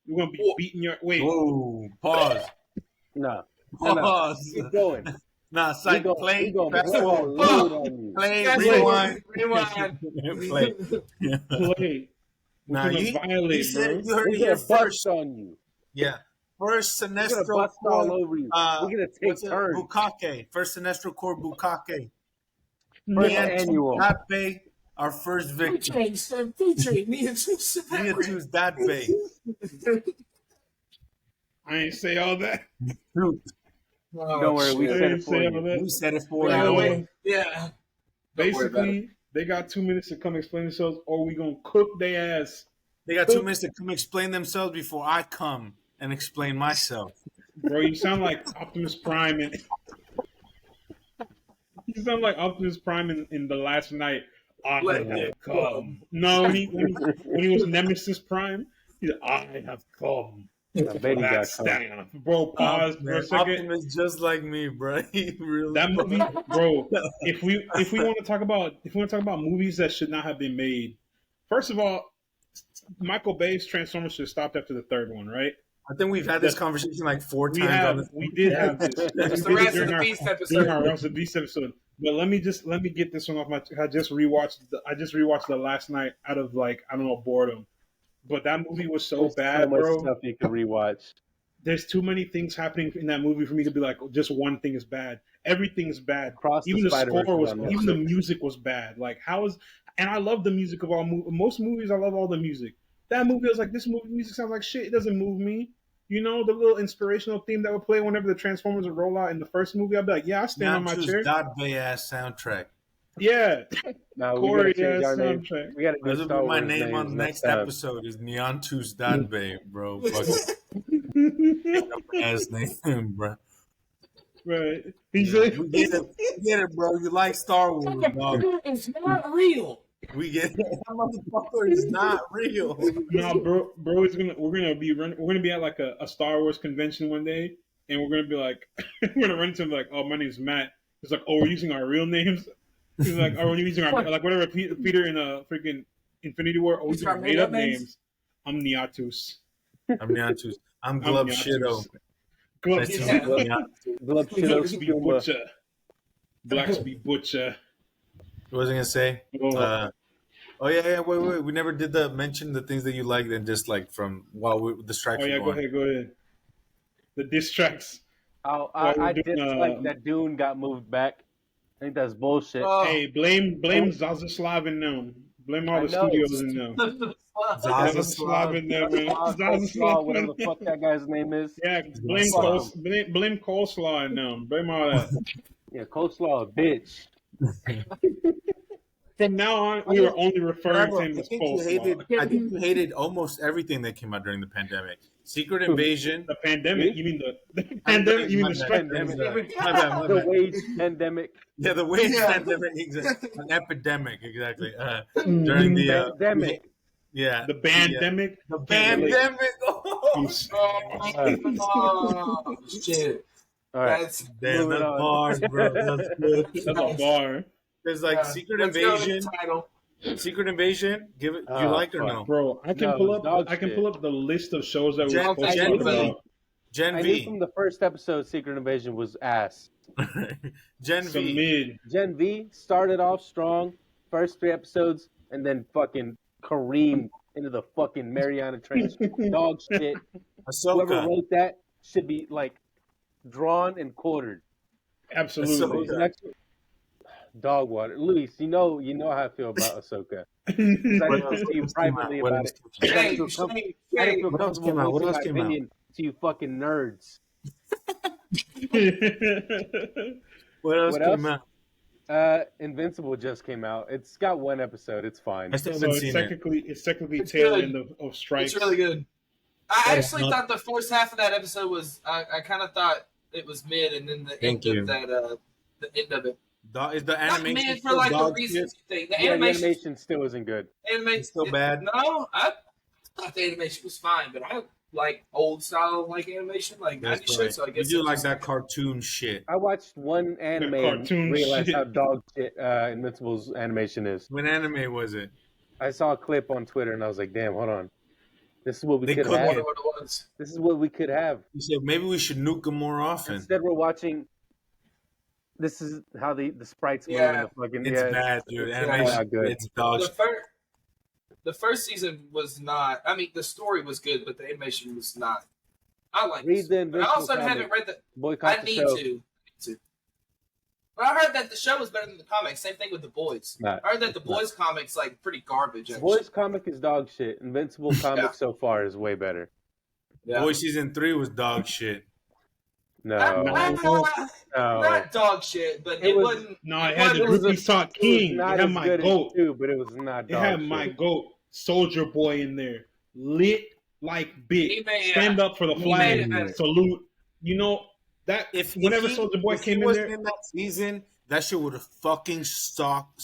We're gonna be beating your wait. Whoa! Pause. No. Pause. Keep going. Nah, psych. Play. Play. Rewind. Play. Play. Nah, you heard it here first. On you. Yeah. First Cinestro Corps all over you. We're gonna take turns. Bukake. First Cinestro Corps Bukake. First annual. Datbe, our first victim. Featuring Niatus Datbe. I ain't say all that. Don't worry, we said it for you. We said it for you. Yeah. Basically, they got 2 minutes to come explain themselves, or we gonna cook their ass. They got 2 minutes to come explain themselves before I come and explain myself. Bro, you sound like Optimus Prime, and you sound like Optimus Prime in The Last Night. I come. No, when he was Nemesis Prime. I have come. I bet he got stand. Bro, pause for a second. Optimus just like me, bro. Really that movie, bro. If we want to talk about movies that should not have been made, first of all, Michael Bay's Transformers should have stopped after the third one, right? I think we've had this conversation like 4 times. We did have this. It's the Rest of the Beast episode. During our Rams of the Beast episode. But let me get this one off my. I just rewatched it last night out of boredom. But that movie was so bad, much bro. Stuff you can rewatch. There's too many things happening in that movie for me to be like, just one thing is bad. Everything's bad. Even the score was, even the music was bad. Like and I love the music of most movies. I love all the music. That movie was like, this music sounds like shit. It doesn't move me. You know, the little inspirational theme that would play whenever the Transformers would roll out in the first movie. I'd be like, yeah, I stand on my chair. Bay ass soundtrack. Yeah. Corey ass soundtrack. We gotta do Star Wars my name on the next episode is Nyantu's Dadbay, bro. Ass name, bro. Right. We get it, bro. You like Star Wars, dog. It's not real. We get it. That motherfucker is not real. No, bro. We're gonna be at like a Star Wars convention one day, and we're gonna be like, we're gonna run into him like, oh, my name's Matt. It's like, oh, we're using our real names. He's like, oh, we're using our like whatever Peter in a freaking Infinity War. Oh, using our made up names. I'm Nyatus. I'm Glub Shitto. Glub Shitto. Butcher. Blacksby Butcher. What was I gonna say? Yeah. Wait. We never did mention the things that you liked and just like from while we distracted. Oh yeah, go ahead. The diss tracks. Oh, I dislike that Dune got moved back. I think that's bullshit. Hey, blame Zaslav and them. Blame all the studios in them. Zaslav in them, man. Zaslav, whatever the fuck that guy's name is. Yeah, blame Coleslaw and them. Blame all that. Yeah, Coleslaw, bitch. From now on, we were only referring to him as Coleslaw. I think you hated almost everything that came out during the pandemic. Secret Invasion. The pandemic? You mean the pandemic? You mean the pandemic? The wage pandemic. Yeah, the wage pandemic. Exactly. An epidemic, exactly. During the pandemic. The pandemic. The pandemic. Oh, shit. All right. That's bars, bro. That's good. That's a bar. There's like Secret Invasion. Secret Invasion. Give it. You like it or no, bro? I can pull up the list of shows that we were supposed to talk about. Gen V. I knew from the first episode, Secret Invasion was ass. Gen V. Gen V started off strong, first 3 episodes, and then fucking careened into the fucking Mariana Trench. Dog shit. Ahsoka. Whoever wrote that should be like drawn and quartered. Absolutely. Dog water. Luis, you know how I feel about Ahsoka. I didn't tell you privately about it. I didn't feel comfortable with my opinion to you fucking nerds. What else came out? Invincible just came out. It's got 1 episode. It's fine. I still haven't seen it. It's technically tail end of strikes. It's really good. I actually thought the first half of that episode was. I kind of thought it was mid, and then the end of that. The end of it. Is the animation not mid for like the reasons you think? The animation still isn't good. Animation still bad. No, I thought the animation was fine, but I like old style like animation, like 90s shit. So I guess you do like that cartoon shit. I watched one anime and realized how dog shit Invincible's animation is. What anime was it? I saw a clip on Twitter and I was like, "Damn, hold on, this is what we could have. This is what we could have." You said maybe we should nuke them more often. Instead, we're watching. This is how the sprites move. In the fucking, it's bad, dude. Animation, it's dog shit. The first season was not. I mean, the story was good, but the animation was not. I like. Read the Invincible. I also haven't read the. Boycott I need to. But I heard that the show was better than the comics. Same thing with the Boys. I heard that the Boys comics like pretty garbage. The Boys comic is dog shit. Invincible comic so far is way better. Yeah. Boys season 3 was dog shit. No, not dog shit, but it wasn't. No, it had the Groupie Talk King. It had my goat too, but it was not. It had my goat, Soldier Boy, in there, lit like big. Stand up for the flag, salute. You know that whenever Soldier Boy came in there in that season, that shit would have fucking sucked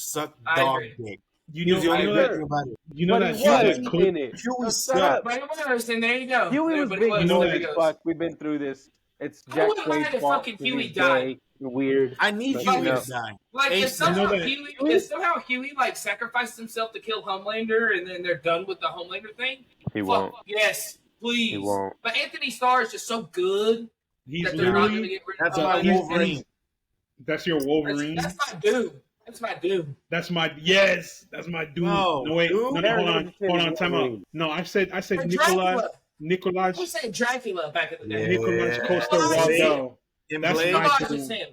dog dick. You He was the know, only you know good that thing about it. you know But that he shit was that in clip. it. Huey So shut up. But it was, and there you go. Huey was But big. You know Boy, that- fuck. We've been through this. It's I Jack wouldn't mind Quaid's if fault. fucking 'cause Huey he's died. gay, weird. I need But, Huey you know. to die. Like Hey, if somehow that- Huey like sacrificed himself to kill Homelander, and then they're done with the Homelander thing. He Fuck, won't. yes, please. He won't. But Anthony Starr is just so good He's that they're not going to literally get rid That's of my him. Wolverine. that's your Wolverine. That's my Doom. That's my Doom. That's my Doom. No, No wait, Doom? no, hold on, Wolverine. time out. No, I said Or Nikolaj. Dracula. I said Dracula back in the day. Yeah. Nikolaj Costa Oh, Waldau. In That's Blade, my Nikolaj Doom. is him.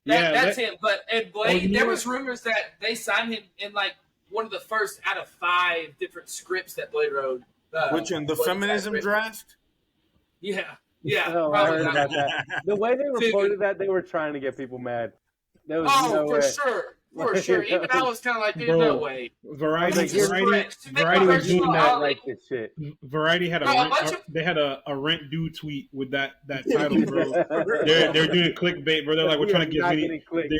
Yeah, That's him. But in Blade, you know there what? was rumors that they signed him in like one of the first out of 5 different scripts that Blade wrote. which one? The Blade feminism written. draft? Yeah. Yeah. Oh, I probably heard not. about that. The way they reported that, they were trying to get people mad. There was Oh, no for way. sure. For sure. Even I was kind of like, dude, Bro. no way. Variety Like, you're correct. Variety was Original doing I that. Ollie. like this shit. Variety had No, a bunch of- they had a rent due tweet with that title, bro. They're doing clickbait, bro. They're like, we're We trying to are not get getting clicks.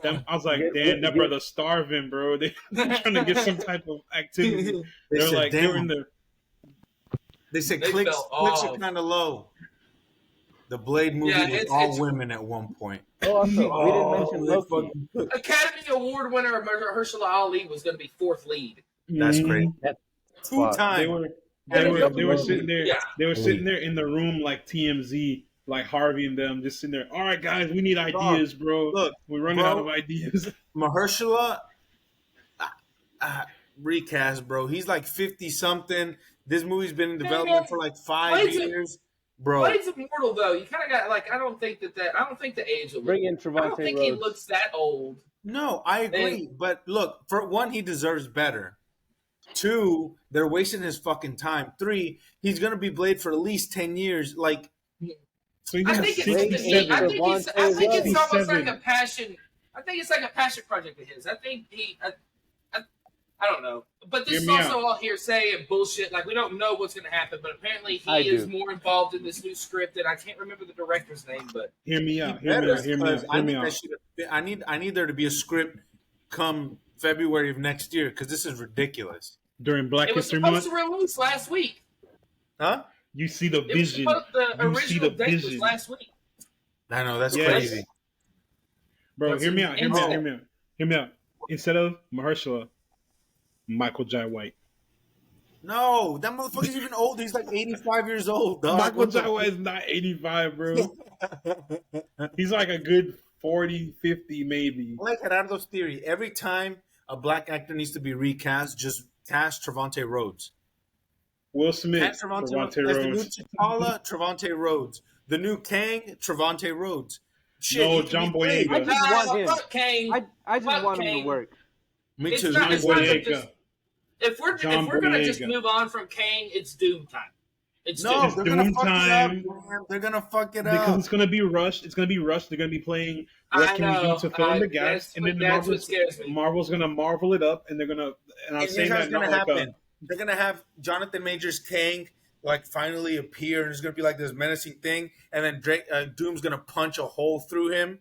I was like, Get- damn, get- that brother's starving, bro. They're trying to get some type of activity. They They're said, like, they're damn. in the. They said They clicks fell are off. kind of low. The Blade movie Yeah, was it's- all it's- women at one point. Oh, also, we didn't mention they Loki. fucking- Academy Award winner Mahershala Ali was going to be 4th lead. That's Mhm. great. Fuck. They Two-time. were Yeah, they were sitting there. Yeah. They were sitting there in the room like TMZ, like Harvey and them, just sitting there. All right, guys, we need ideas, bro. Look, We're running bro. out of ideas. Mahershala, recast, bro. He's like 50-something. This movie's been in development for like 5 Blade's a- years. Bro, Blade's immortal though. You kind of got like I don't think the age will Bring in I don't Trevante think he Rhodes. looks that old. no, I agree. But look, for one, he deserves better. 2, they're wasting his fucking time. 3, he's going to be Blade for at least 10 years. Like, So he's I got think 67. it's almost like 67. a passion. I think it's like a passion project of his. I think I don't know, but this Hear is me also all hearsay and bullshit. Like we don't know what's going to happen, but apparently I he is do. more involved in this new script, and I can't remember the director's name, but Hear me out. he Hear me better, out. Hear me out. because I Hear me need that out. shit. I need there to be a script come February of next year because this is ridiculous. During Black it was History supposed Month, to release last week. Huh? you see the It was vision. supposed, the You see original the date was vision. last week. I know that's Yes. crazy. Bro, That's hear me out. Hear me out. insane. Hear me out. Hear me out. Instead of Mahershala, Michael Jai White. No, that motherfucker's even old. He's like 85 years old. Dog. Michael What the Jai White is not 85, bro. He's like a good 40, 50 maybe. I like Gerardo's theory. Every time a black actor needs to be recast, just cast Trevante Rhodes. Will Smith, Cast Trevante Rhodes. Trevante As the new Rhodes. T'Challa, Trevante Rhodes. The new Kang, Trevante Rhodes. Shit, No, he can John be great. Boyega. I just want him. Fuck Kang. I just Fuck want him Kang. to work. Me It's too. not- John it's not Boyega. just- If we're John gonna just Boyega. move on from Kang, it's Doom time. It's No, Doom. It's they're gonna Doom fuck time. it up, man. They're gonna fuck it Because up. it's gonna be rushed. It's gonna be rushed. They're gonna be playing I what can we know. do to fill in the gaps, and then that's what scares me. Marvel's gonna marvel it up, and they're gonna. And I'm And saying here's that what's gonna not like happen. They're gonna have Jonathan Majors Kang like finally appear, and it's gonna be like this menacing thing, and then Doom's gonna punch a hole through him,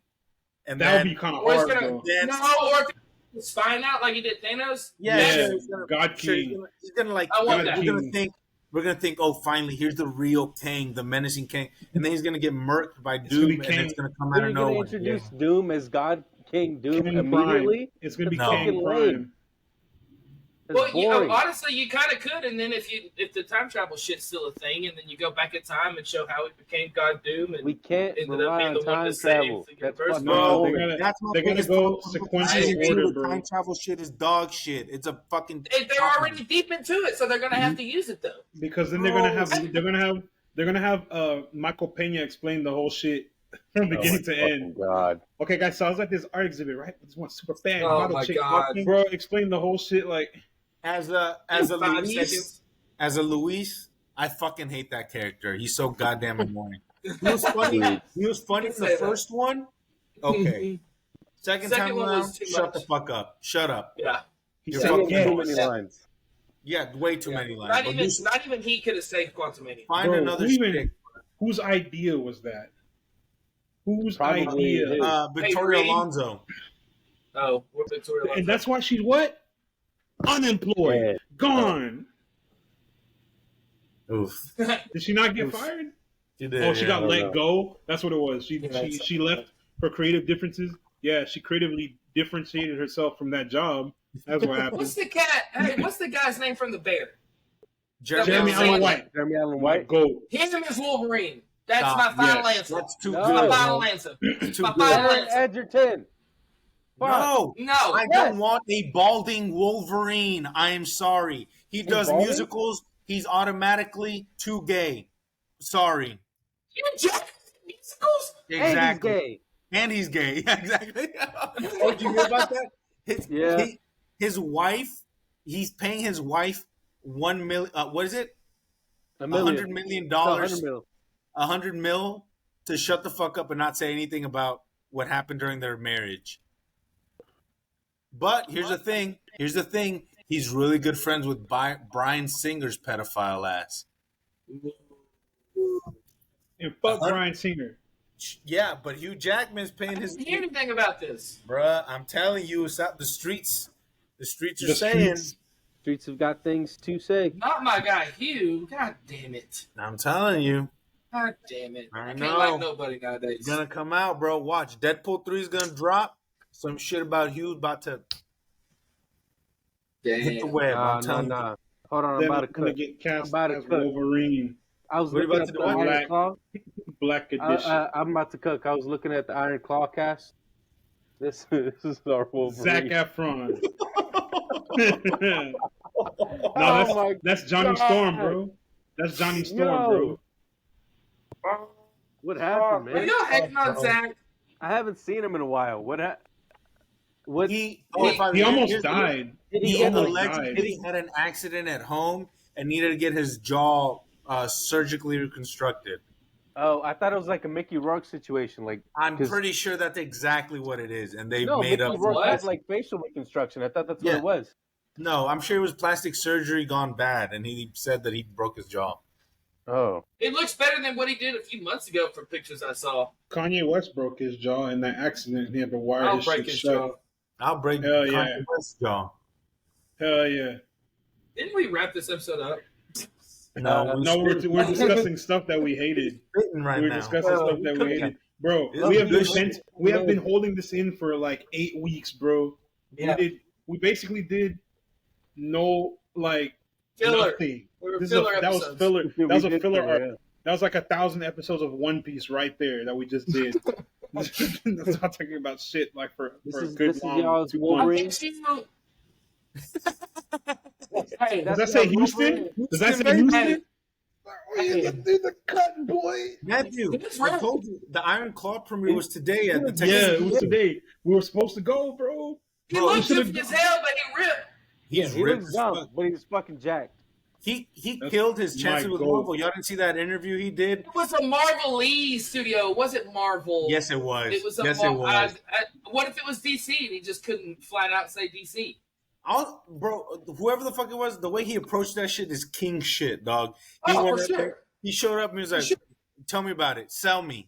and that would then be kind of Or it's hard, gonna though. then- or if it's spine out like he did Thanos. Yeah, he's gonna- God sure, King. he's gonna like. I want we're that. gonna think. Oh, finally, here's the real Kang, the menacing Kang, and then he's gonna get murked by gonna Doom, be and Kang. it's gonna come Are out you of going to nowhere. introduce Doom as God King Doom King immediately? Prime. It's gonna be No. King Fucking Prime. lame. That's Well, boring. honestly, you kind of could, and then if the time travel shit's still a thing, and then you go back in time and show how he became God Doom, and We can't ended up rely being on the one time to save travel. the That's universe. fucking No, boring. they gotta- That's my they're gonna biggest go problem with sequential season two. order, The bro. time travel shit is dog shit. It's a fucking. they're already deep into it, so they're gonna have to use it though. Because then they're gonna have Michael Pena explain the whole shit from beginning to end. God. Okay, guys, so I was at this art exhibit, right? This one super bad Oh model my chick, God. bro. Explain the whole shit, like As a 5 Luis, seconds. I fucking hate that character. He's so goddamn annoying. He was funny. He was funny in Say the that. first one. Okay. Second Second time one around, was too shut much. the fuck up. Shut up. Yeah, he You're said, fucking Too "Yeah, many Yeah. lines. Yeah, way too many lines. not even he could have saved Quantumania. Find Bro, another who even- chick. whose idea was that? Whose Probably idea? his. Victoria Reed. Alonso. Oh, we're Victoria. And that's why she's what? unemployed, gone. Oof. Did she not get fired? She did. Oh, she got let go. That's what it was. She left for creative differences. Yeah, she creatively differentiated herself from that job. That's what happened. What's the cat? Hey, what's the guy's name from the Bear? Jeremy Allen White. Jeremy Allen White. Go. Him is Wolverine. That's my final answer. That's too No. good. My final answer. Too My good. final answer. Edgerton. No, No. I don't want a balding Wolverine. I am sorry. He does balding? musicals. He's automatically too gay. Sorry. You jack musicals? Exactly. And he's gay. Exactly. Oh, did you hear about that? His wife. He's paying his wife $1 million. What is it? $100 million. $100 million to shut the fuck up and not say anything about what happened during their marriage. But here's the thing. He's really good friends with Bryan Singer's pedophile ass. And fuck Bryan Singer. Yeah, but Hugh Jackman's paying his. I didn't hear anything about this, bruh. I'm telling you, it's out the streets. The streets are saying. Streets have got things to say. not my guy Hugh. God damn it! I'm telling you. God damn it! I know. can't like nobody nowadays. It's gonna come out, bro. Watch. Deadpool 3 is gonna drop. Some shit about Hugh about to hit the web. I'm telling you. Hold on, I'm about to cook. Get cast as Wolverine. I was looking at the Iron Claw. Black edition. I'm about to cook. I was looking at the Iron Claw cast. This is our Wolverine. Zac Efron. No, that's Johnny Storm, bro. That's Johnny Storm, bro. What happened, man? Are y'all hating on Zach? I haven't seen him in a while. What? He almost died. He allegedly had an accident at home and needed to get his jaw surgically reconstructed. Oh, I thought it was like a Mickey Rourke situation. Like I'm pretty sure that's exactly what it is, and they made Mickey up. Rourke has like facial reconstruction. I thought that's what it was. No, I'm sure it was plastic surgery gone bad, and he said that he broke his jaw. Oh, it looks better than what he did a few months ago from pictures I saw. Kanye West broke his jaw in that accident. He had to wire I'll his break shit his shut. jaw. I'll break Kanye West's jaw. Hell yeah! Didn't we wrap this episode up? No, we're discussing stuff that we hated. We're discussing stuff that we hated, bro. We have been holding this in for like 8 weeks, bro. Yeah. We basically did no filler. Nothing. That was filler. That was a filler arc. That was like 1,000 episodes of One Piece right there that we just did. That's not talking about shit like for a good long 2 months. Hey, does that say Houston? Does that say Houston? He's a cutting boy. Matthew, I told you the Iron Claw premiere was today at the Texas. Yeah, it was today. We were supposed to go, bro. He looks goofy as hell, but he ripped. He looks dumb, but he's fucking jacked. He killed his chances with Marvel. Y'all didn't see that interview he did? It was a Marvel Lee studio. It wasn't Marvel. Yes, it was. It was. Yes, it was. What if it was DC and he just couldn't flat out say DC? Bro, whoever the fuck it was, the way he approached that shit is king shit, dog. He showed up and he was like, "Tell me about it. Sell me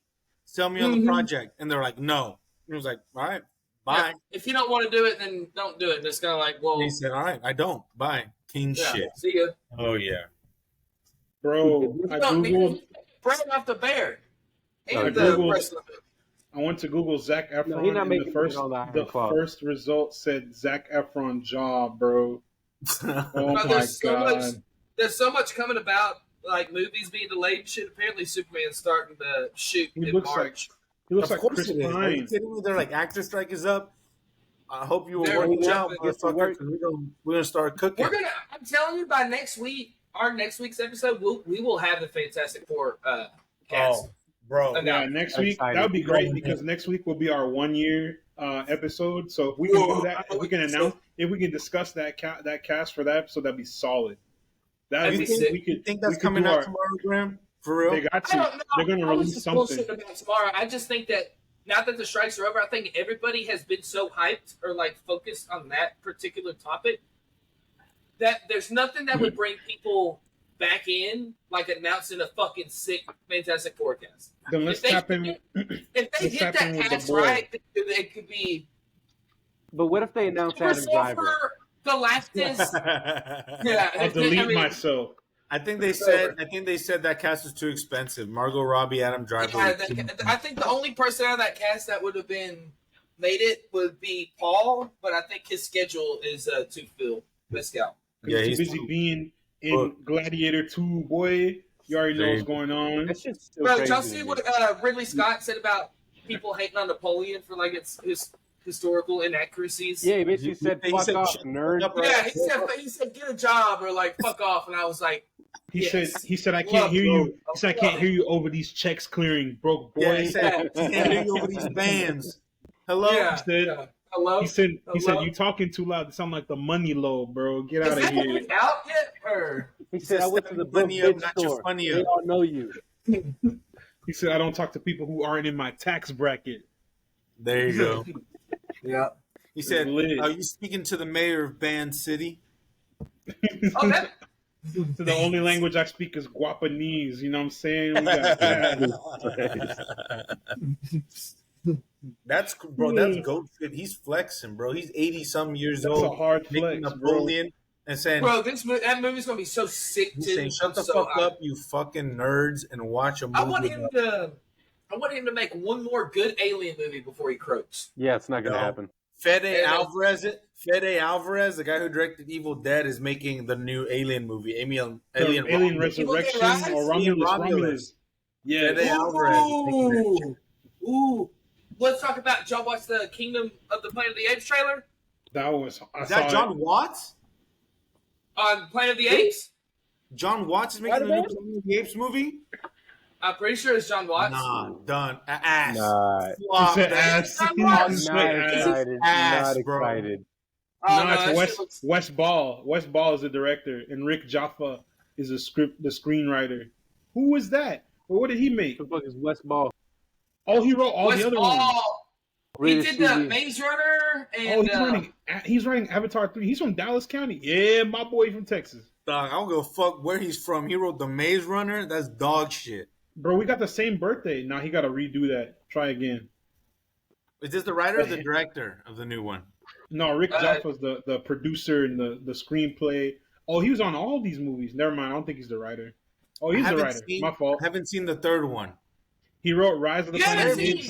on the project." And they're like, "No." He was like, "All right, bye." Yeah, if you don't want to do it, then don't do it. And it's kind of like, well, he said, "All right, I don't. Bye." King shit. See ya. Oh yeah, bro. I googled right off the Bear. And I went to Google Zac Efron, and the first result said Zac Efron jaw, bro. Oh my god! There's so much coming about, like movies being delayed and shit. Apparently, Superman's starting to shoot in March. He looks like Chris Pine. Are you kidding me? They're like, actor strike is up. I hope you were working out, motherfucker. We're gonna start cooking. I'm telling you, by next week, our next week's episode, we will have the Fantastic Four cast. Oh, bro. Yeah, next week that would be great because next week will be our 1 year episode. So if we can do that, if we can announce, if we can discuss that cast for that episode, that'd be solid. That'd be sick. You think that's coming out tomorrow, Graham? For real? They got to. They're going to release something. About tomorrow. I just think that now that the strikes are over, I think everybody has been so hyped or like focused on that particular topic that there's nothing that would bring people back in like announcing a fucking sick Fantastic Forecast. Then let's tap in. If they hit that cast right, it could be. But what if they announce Adam Driver? Galactus. Yeah, I'll delete myself. I think they said that cast was too expensive. Margot Robbie, Adam Driver. Yeah, I think the only person out of that cast that would have made it would be Paul, but I think his schedule is too full. Mescal. Yeah, he's too busy being in Gladiator 2, boy. You already know what's going on. That's just so Bro, did y'all see what Ridley Scott said about people hating on Napoleon for like his historical inaccuracies? Yeah, he basically said, "Fuck off, nerd." Yeah, he said, "Get a job," or like "fuck off," and I was like, He said, "I can't hear you." He said, "I can't hear you over these checks clearing, broke boy." Yeah, he said, "I can't hear you over these bands." Hello. Yeah, he said, Hello. He said, "You talking too loud. It sound like the money low, bro. Get out of here." Out yet? Or he said, "I went to the bunny up, not your funny up. They all know you." He said, "I don't talk to people who aren't in my tax bracket." There you go. Yeah. He said, "Are you speaking to the mayor of Band City?" Oh, that. So the only language I speak is Guapanese. You know what I'm saying? We got That's goat shit. He's flexing, bro. He's 80-some years old. That's a hard flex, Napoleon, and saying, "Bro, that movie's gonna be so sick." He's saying, "Shut the fuck up, you fucking nerds, and watch a movie." I want him to make one more good Alien movie before he croaks. Yeah, it's not gonna happen. Fede Alvarez, the guy who directed Evil Dead, is making the new Alien movie, Alien Resurrection or Romulus. Yeah, Fede Alvarez. Ooh. Let's talk about. Did y'all watch the Kingdom of the Planet of the Apes trailer? Is that John Watts? On Planet of the Apes? John Watts is making the new Planet of the Apes movie? I'm pretty sure it's John Watts. Nah, done. Ass. Nah. He said ass. Not excited. Not excited. No, it's Wes Ball. Wes Ball is the director, and Rick Jaffa is the screenwriter. Who was that? Well, what did he make? The fuck is Wes Ball? Oh, he wrote all the other ones. He did the Maze Runner, and he's writing Avatar 3. He's from Dallas County. Yeah, my boy from Texas. Dog, I don't give a fuck where he's from. He wrote the Maze Runner. That's dog shit. Bro, we got the same birthday. Now he got to redo that. Try again. Is this the writer or the director of the new one? No, Rick Jaffa's the producer and the screenplay. Oh, he was on all these movies. Never mind. I don't think he's the writer. Oh, he's the writer. My fault. I haven't seen the third one. He wrote Rise of the Planet of the Apes.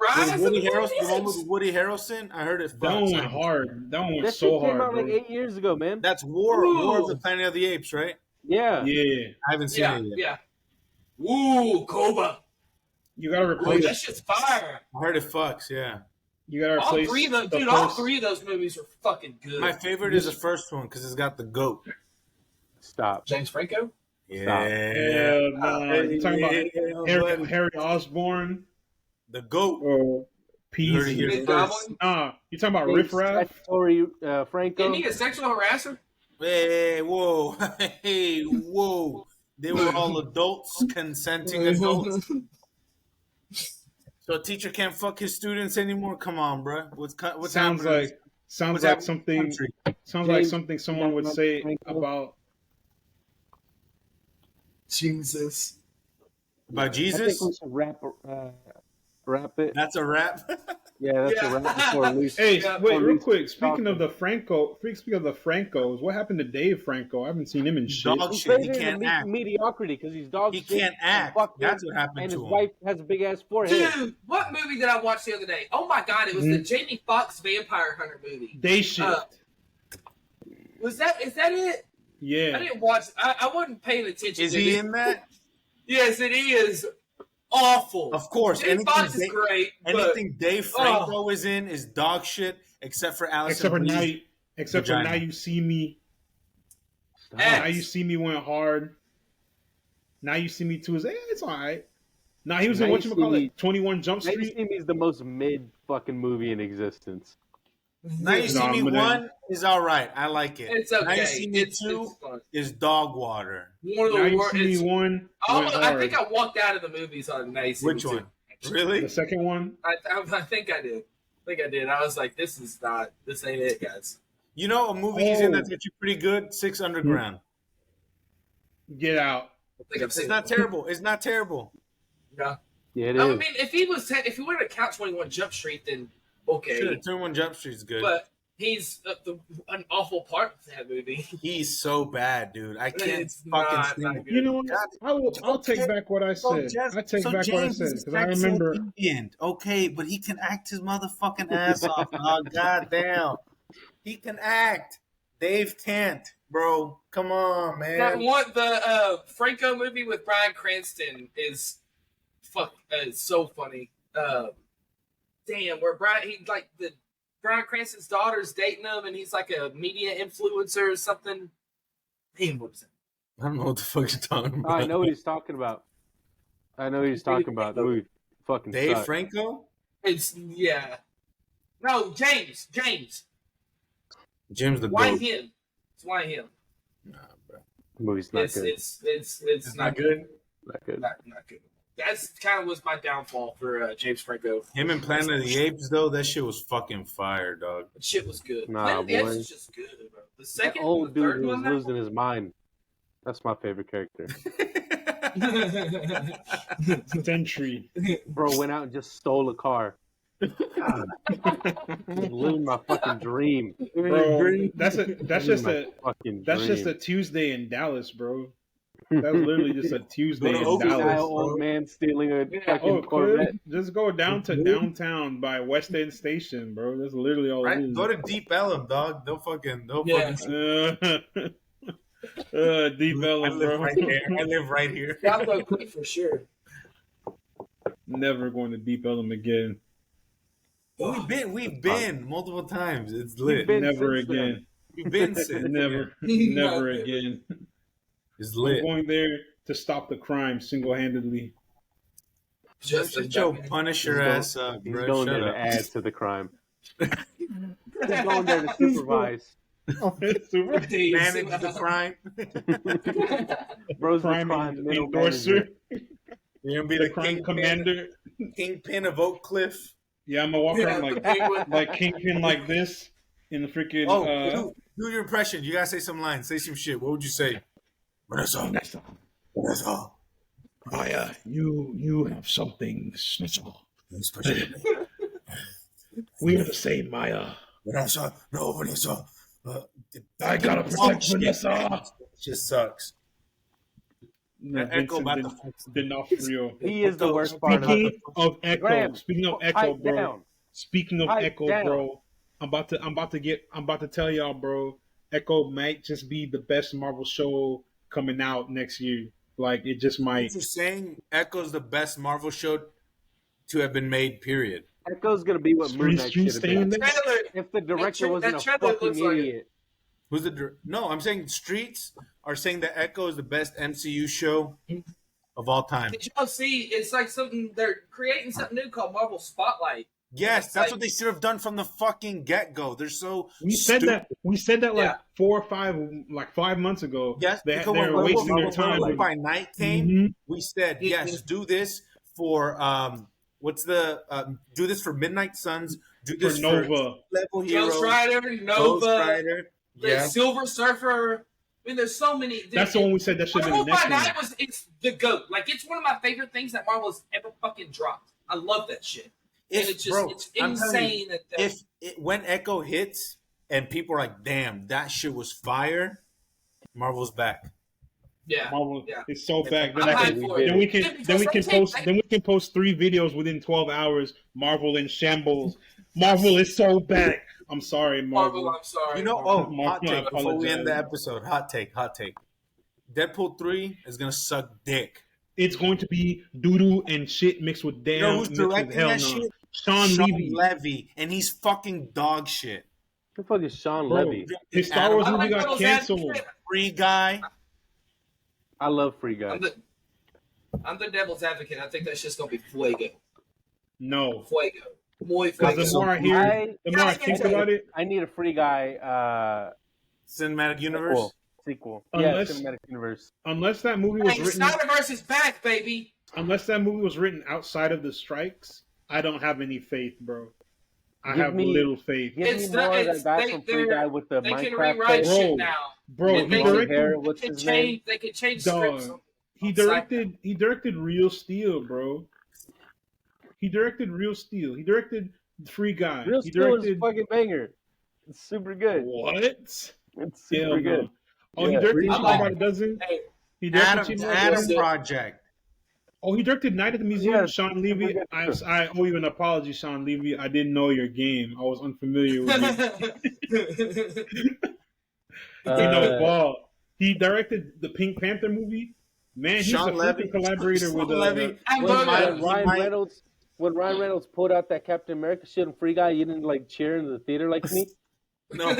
Rise Woody Harrelson, the one with Woody Harrelson. I heard it. That one went hard. That one went so hard. That came out bro. like 8 years ago, man. That's War of the Planet of the Apes, right? Yeah. Yeah. I haven't seen it yet. Yeah. Ooh, Koba. You gotta replace. That shit's fire. I heard it fucks. Yeah. You gotta replace. All three of those movies are fucking good. My favorite is the first one because it's got the goat. Stop. James Franco. Yeah. You talking about Harry Osborn? The goat. Oh, Peace. You talking about Riff Raff? Franco. Isn't he a sexual harasser? Hey, whoa. Hey, whoa. They were all adults, consenting adults. So a teacher can't fuck his students anymore? Come on, bro. What's sounds happening? like something. Sounds like something someone would say about Jesus. About Jesus? I think we should rap it. That's a rap. Yeah, that's a rap before Luis. Hey, wait, real quick. Speaking of the Francos, what happened to Dave Franco? I haven't seen him in shit. Dog shit. He can't act. Mediocrity because he's dog he shit. He can't act. That's what happened and to his him. wife has a big ass forehead. Dude, what movie did I watch the other day? Oh my god, it was the Jamie Foxx Vampire Hunter movie. Day Shift. Is that it? Yeah. I didn't watch. I wasn't paying attention. Is he in that? Yes, it is. Awful. Of course. Jamie Foxx is great. Anything Dave Franco is in is dog shit, except for Alice. Except for Now You See Me. Now You See Me went hard. Now You See Me 2 is it's all right. Now he was in 21 Jump Street. Now You See Me is the most mid fucking movie in existence. Now You See Me 1 is all right. I like it. It's okay. Now You See Me 2 is dog water. One of the Now You See Me 1 I think I walked out of the movies on Now You See Which Me 2. one? Really? The second one? I think I did. I was like, this ain't it, guys. You know a movie he's in that's actually pretty good? Six Underground. Get Out. It's not terrible. It's not terrible. Yeah. Yeah, it is. I mean, if he wanted to count 21 Jump Street, then okay. Sure, 21 Jump Street's good. But he's an awful part of that movie. He's so bad, dude. I can't It's fucking not stand him. You know what? I'll take back what I said. I take back what I said because I remember. Okay, but he can act his motherfucking ass off, dog. God damn, he can act. Dave can't, bro. Come on, man. That one, the Franco movie with Bryan Cranston is it's so funny. Damn, where Bryan Cranston's daughter's dating him, and he's like a media influencer or something. Damn, what was it? I don't know what the fuck you're talking about. I know what he's talking about. The movie fucking Dave sucked. Franco? No, James. Jim's the Why goat. him? It's why him. Nah, bro. The movie's not good. It's not good. Not good. Not good. That's kind of was my downfall for James Franco. Him and Planet of the Apes, though, that shit was fucking fire, dog. That shit was good. Nah, Planet of the Apes boy. was just good, bro. The second, That old the dude third who was one, losing his mind. That's my favorite character. Sentry. Bro went out and just stole a car. Living my fucking dream. Bro, that's just fucking a Tuesday in Dallas, bro. That's literally just a Tuesday in old Dallas. old man stealing a fucking Corvette. Just go down to downtown by West End Station, bro. That's literally all it is. Go to Deep Ellum, dog. They'll fucking Deep Ellum, bro. I live right here. I'll go quick for sure. Never going to Deep Ellum again. We've been multiple times. It's lit. Never again. We've been since. Never again. It's lit. I'm going there to stop the crime single-handedly. Just your Punisher ass up, He's bro. going Shut there up. to add to the crime. He's going there to supervise. Manage the crime. Bro's the crime crime middle endorser. You're gonna be The crime commander. Kingpin of Oak Cliff. Yeah, I'm gonna walk around like Kingpin like this in the freaking. Do your impression. You gotta say some lines. Say some shit. What would you say? Vanessa. Maya, you have something special. We are the same, Maya. Vanessa. No, Vanessa. I gotta protect Vanessa. Just sucks. Echo about D'Onofrio. He is the worst part of it. Speaking of Echo, bro. Down. Speaking of Pipe Echo, down. bro. I'm about to tell y'all, bro. Echo might just be the best Marvel show coming out next year. Like it just might. You're saying Echo's the best Marvel show to have been made. Period. Echo's gonna be what Moon Knight should have been. If the director wasn't a fucking idiot. Who's the? No, I'm saying Streets are saying that Echo is the best MCU show of all time. Did y'all see? It's like something they're creating something new called Marvel Spotlight. Yes, that's what they should have done from the fucking get-go. They're so We said that like 5 months ago. Yes, they're wasting their time. By night came, we said yes. Do this for do this for Midnight Suns. Do this for Nova, level heroes. Ghost Rider, Nova, yeah. Silver Surfer. I mean, there's so many. That's the one we said that should have been the next one. It's the GOAT. Like, it's one of my favorite things that Marvel has ever fucking dropped. I love that shit. It's insane. When Echo hits and people are like, damn, that shit was fire, Marvel's back. Yeah. Marvel is so back. Then we can post 3 videos within 12 hours. Marvel in shambles. Marvel is so back. I'm sorry, Marvel. I'm sorry. You know, hot take before we end the episode. Hot take. Deadpool 3 is gonna suck dick. It's going to be doo-doo and shit mixed with damn. You know who's directing that shit? Sean Levy. And he's fucking dog shit. The fuck is Sean Levy? His Star Wars movie got canceled. Free Guy. I love Free Guy. I'm the devil's advocate. I think that's just gonna be Fuego. No. Fuego. Muy Fuego. Because the more I think about it, I need a Free Guy cinematic universe sequel. Cinematic universe. Unless that movie was written. Snyderverse is back, baby. Unless that movie was written outside of the strikes, I don't have any faith, bro. I have little faith. Give me more of that guy from Free Guy with the Minecraft. They can rewrite shit now. Bro, they can change scripts. He directed Real Steel, bro. He directed Real Steel. He directed Free Guy. Real Steel is a fucking banger. It's super good. What? It's super good. No. Oh, he directed Cheaper by the Dozen? He directed Adam Project. Oh, he directed Night at the Museum. Yeah, Sean Levy, I owe you an apology, Sean Levy. I didn't know your game. I was unfamiliar with you. Ball. He directed the Pink Panther movie. Man, he's a freaking collaborator with When Ryan Reynolds pulled out that Captain America shit and Free Guy, you didn't like cheer in the theater like me? No.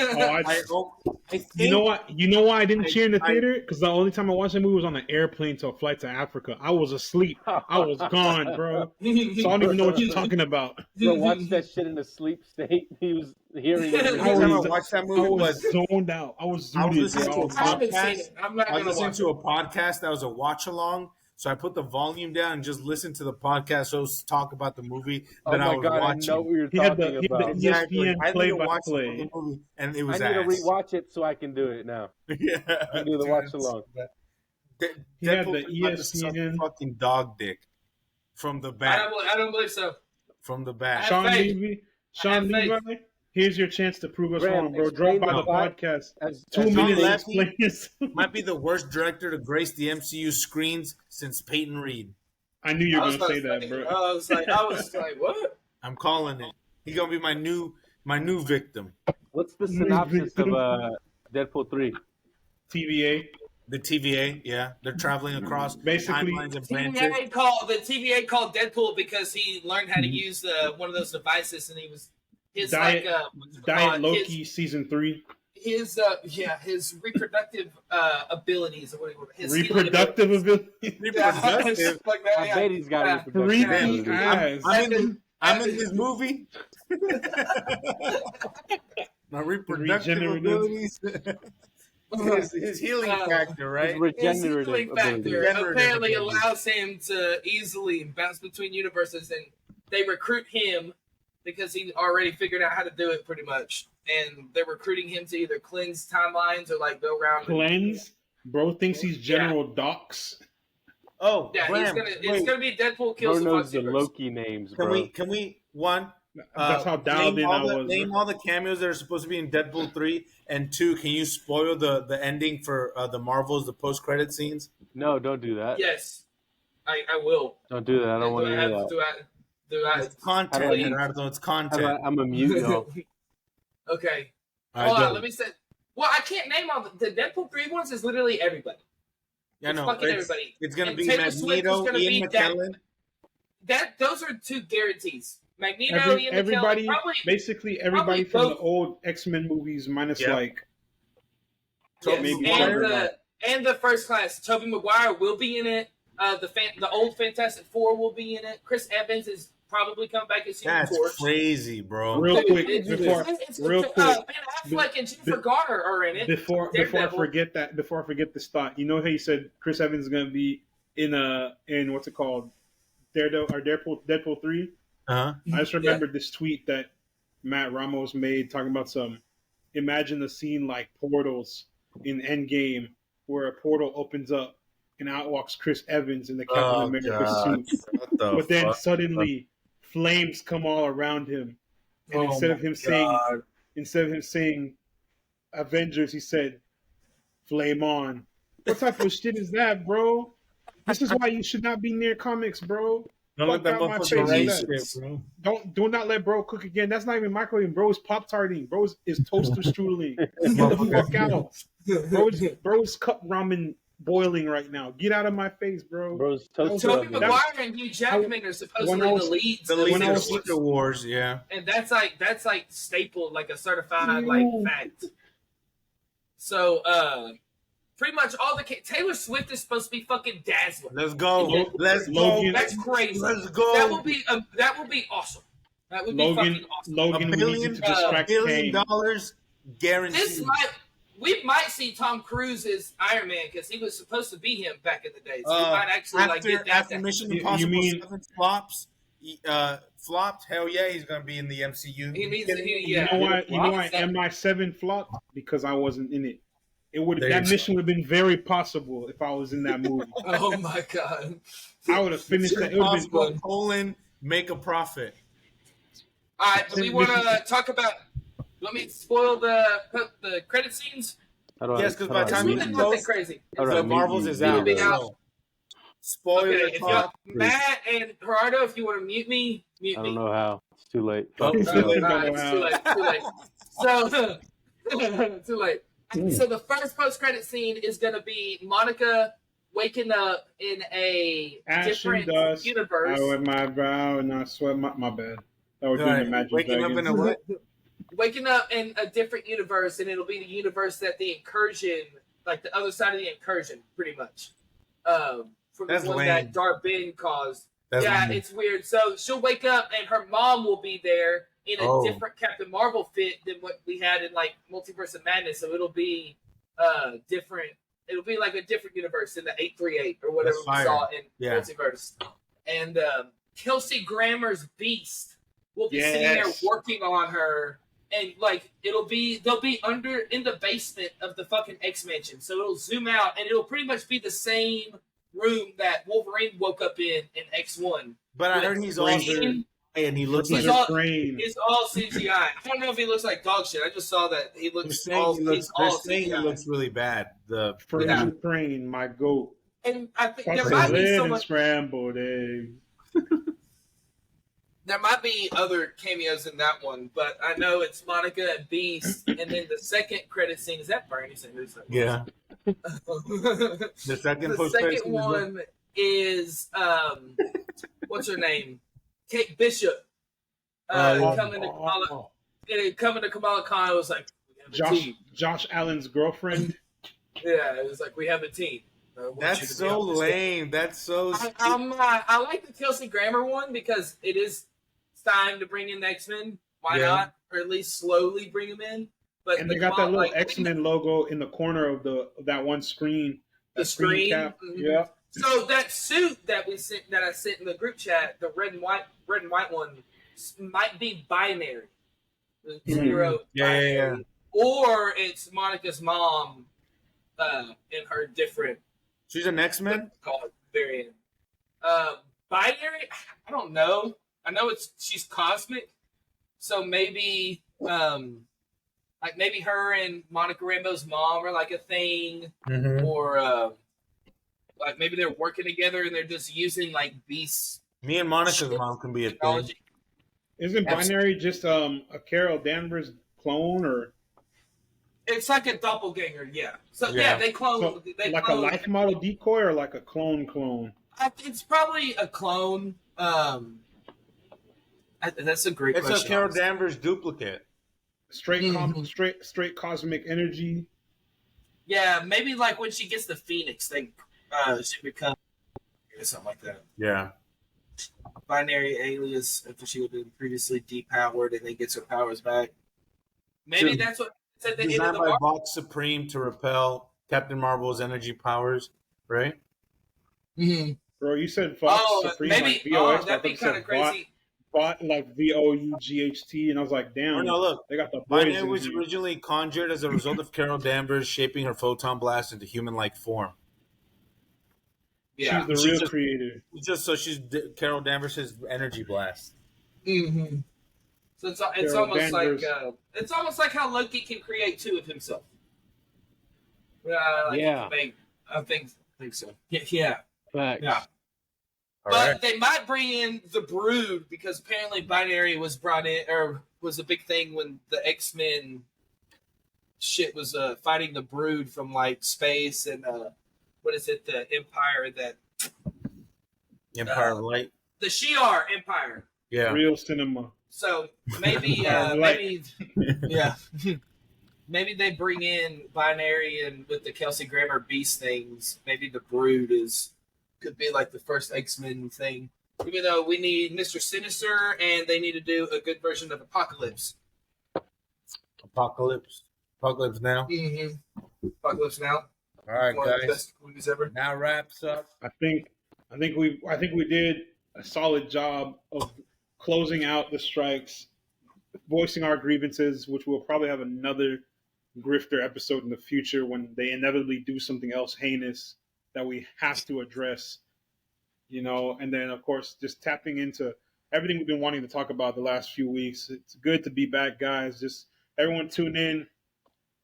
You know what? You know why I didn't cheer in the theater? Because the only time I watched that movie was on an airplane to a flight to Africa. I was asleep. I was gone, bro. So I don't even know what you're talking about. Bro, watch that shit in a sleep state. He was hearing it. I watched that movie. I was zoned out. I was listening to a podcast that was a watch along. So I put the volume down and just listened to the podcast hosts talk about the movie that I was watching. I know what you're talking about. Exactly. I need to watch the movie, and it was. I need to rewatch it so I can do it now. Yeah, I do the watch along. He had the ESPN fucking dog dick from the back. I don't believe so. From the back, Sean Levy. Here's your chance to prove us wrong, bro. Drop by the podcast. 2 minutes explain this. Might be the worst director to grace the MCU screens since Peyton Reed. I knew you were going to say that, bro. I was like, what? I'm calling it. He's going to be my new victim. What's the synopsis of Deadpool 3? TVA. The TVA, yeah. They're traveling across basically timelines and TVA called Deadpool because he learned how to use one of those devices, and he was Diet Loki season 3. His reproductive abilities or whatever. His reproductive ability. Reproductive. Like that, I bet he's got reproductive abilities. I'm in this movie. My reproductive abilities. His healing factor, right? His regenerative factor apparently allows him to easily bounce between universes, and they recruit him because he already figured out how to do it pretty much. And they're recruiting him to either cleanse timelines or like go around. Cleanse? Bro thinks he's General Docs. Oh, yeah, it's gonna be Deadpool kills the knows the Loki names, bro. Can we one? That's how dialed in I was. Name all the cameos that are supposed to be in Deadpool 3, and 2, can you spoil the ending for the Marvels, the post-credit scenes? No, don't do that. Yes, I will. Don't do that. I don't want to hear that. It's content, Gerardo. It's content. I'm a mute, though. Okay. Hold on. Let me say. Well, I can't name all the Deadpool 3 ones. Is literally everybody. Yeah, no. Fucking everybody. It's gonna be Magneto, Ian McKellen. Those are 2 guarantees. Magneto, Ian everybody, McKellen, basically everybody from the old X-Men movies, minus like. Maybe and the First Class. Tobey Maguire will be in it. The old Fantastic Four will be in it. Chris Evans is probably come back as Human Torch. That's crazy, bro. Real quick, Ben Affleck and Jennifer Garner are in it. Before I forget this thought, you know how you said Chris Evans is gonna be in what's it called, Deadpool 3. I just remembered this tweet that Matt Ramos made talking about imagine the scene like Portals in Endgame, where a portal opens up and out walks Chris Evans in the Captain America suit, but then suddenly flames come all around him, and instead of him saying Avengers, he said flame on. What type of shit is that, bro? This is why you should not be near comics, bro. Don't let that motherfucker bro. Do not let bro cook again. That's not even microwaving. Bro is Pop-Tarting. Bro is toaster strudeling. Get the fuck out. Bro's cup ramen boiling right now. Get out of my face, bro. Bro's toaster. Tobey Maguire and Hugh Jackman are supposedly the leads. The leads of Secret Wars, yeah. And that's like staple, like a certified fact. So pretty much all Taylor Swift is supposed to be fucking dazzling. Let's go. Let's go. That's crazy. Let's go. That would be awesome. That would be fucking awesome. Logan, $1 billion guaranteed. We might see Tom Cruise as Iron Man because he was supposed to be him back in the day. So we might actually get that. After Mission Impossible 7 flopped. Hell yeah, he's gonna be in the MCU. You know why MI7 flopped? Because I wasn't in it. That mission would have been very possible if I was in that movie. Oh my god! I would have finished that. It would have been make a profit. All right, do we want to talk about Let me spoil the credit scenes. Yes, because by the time you nothing crazy. The Marvels is out. So. Spoiler okay, talk. Matt and Gerardo, if you want to mute me. I don't know how. It's too late. It's too late. Too late. So, too late. So the first post-credit scene is going to be Monica waking up in a different universe. I wet my brow and I sweat my bed. That was doing Imagine waking Dragons. up in a what? Waking up in a different universe, and it'll be the universe that the incursion, like the other side of the incursion, pretty much. From the one that Dar-Benn caused. It's weird. So she'll wake up, and her mom will be there in a different Captain Marvel fit than what we had in like Multiverse of Madness. So it'll be different. It'll be like a different universe in the 838 or whatever we saw in Multiverse. And Kelsey Grammer's Beast will be sitting there working on her. And like they'll be under in the basement of the fucking X Mansion. So it'll zoom out and it'll pretty much be the same room that Wolverine woke up in X1. But I heard he's older and he looks like a brain. He's all CGI. I don't know if he looks like dog shit. I just saw that he looks all CGI. He looks really bad. The brain, my goat. And I think there might be so much scrambled eggs. There might be other cameos in that one, but I know it's Monica and Beast, and then the second credit scene is that Bernie Sanders. Yeah. The second one is what's her name? Kate Bishop coming to Kamala Khan. It was like Josh Allen's girlfriend. Yeah, it was like we have a team. That's so lame. That's so. I like the Kelsey Grammer one because it is time to bring in the X-Men. Why not? Or at least slowly bring them in. But and they got that little X-Men logo in the corner of that one screen. The screen cap. Mm-hmm. Yeah. So that suit that I sent in the group chat, the red and white one, might be binary. Zero. Yeah. Or it's Monica's mom in her different. She's an X-Men? Variant. Binary? I don't know. I know she's cosmic, so maybe maybe her and Monica Rambeau's mom are like a thing, or like maybe they're working together and they're just using like Beast. Me and Monica's mom can be a thing. Isn't Binary just a Carol Danvers clone, or? It's like a doppelganger, yeah. So they clone. So, a life model decoy or like a clone? It's probably a clone. That's a great question. It's a Carol Danvers duplicate. Straight cosmic energy. Yeah, maybe like when she gets the Phoenix thing, she becomes something like that. Yeah. Binary alias after she had been previously depowered and then gets her powers back. Maybe that's what it's at the end of the by Vox Supreme to repel Captain Marvel's energy powers, right? Mm-hmm. Bro, you said Vox Supreme maybe, like VOX. That'd be kind of crazy. Bot like VOUGHT, and I was like, damn. Oh, no, look. They got the Binary was originally conjured as a result of Carol Danvers shaping her photon blast into human-like form. Yeah, she's the real creator. She's Carol Danvers' energy blast. Mm-hmm. So it's almost like how Loki can create two of himself. I think so. Yeah. Facts. Yeah. But they might bring in the Brood because apparently Binary was brought in or was a big thing when the X-Men shit was fighting the Brood from like space and what is it? The Empire Empire of Light. The Shi'ar Empire. Yeah. Real cinema. So maybe maybe they bring in Binary and with the Kelsey Grammer Beast things. Maybe the Brood could be like the first X-Men thing. Even though we need Mr. Sinister and they need to do a good version of Apocalypse. Apocalypse Now. Mm-hmm. Apocalypse Now. All right, one guys. of the best movies ever. Now wraps up. I think we did a solid job of closing out the strikes, voicing our grievances, which we'll probably have another Grifter episode in the future when they inevitably do something else heinous that we have to address, and then of course just tapping into everything we've been wanting to talk about the last few weeks. It's good to be back, guys. Just everyone tune in.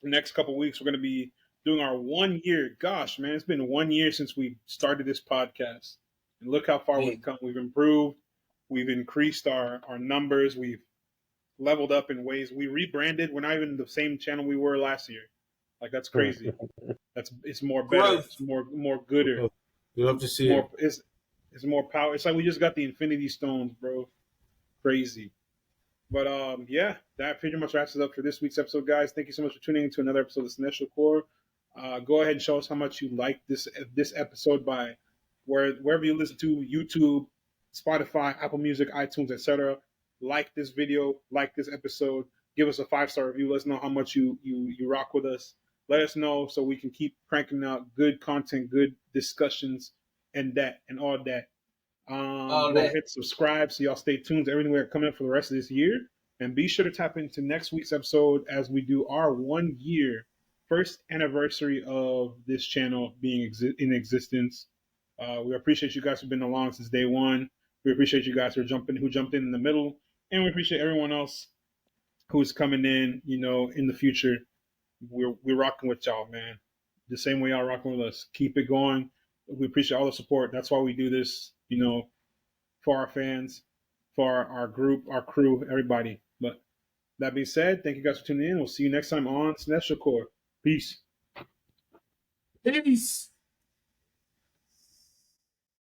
The next couple of weeks, we're going to be doing our 1 year. Gosh, man, it's been 1 year since we started this podcast. And look how far we've come. We've improved. We've increased our numbers. We've leveled up in ways. We rebranded. We're not even the same channel we were last year. Like, that's crazy. It's more better. It's more gooder. You love to see it. It's more power. It's like we just got the Infinity Stones, bro. Crazy. But yeah, that pretty much wraps it up for this week's episode, guys. Thank you so much for tuning in to another episode of Cinestro Core. Go ahead and show us how much you like this episode by wherever you listen to, YouTube, Spotify, Apple Music, iTunes, etc. Like this video, like this episode. Give us a 5-star review. Let us know how much you rock with us. Let us know so we can keep cranking out good content, good discussions, and all that. Go ahead, subscribe so y'all stay tuned to everything we are coming up for the rest of this year. And be sure to tap into next week's episode as we do our 1 year first anniversary of this channel being in existence. We appreciate you guys who've been along since day one. We appreciate you guys who jumped in the middle. And we appreciate everyone else who's coming in, in the future. We're rocking with y'all, man. The same way y'all rocking with us. Keep it going. We appreciate all the support. That's why we do this, for our fans, for our group, our crew, everybody. But that being said, thank you guys for tuning in. We'll see you next time on Cinestro Core. Peace. Peace.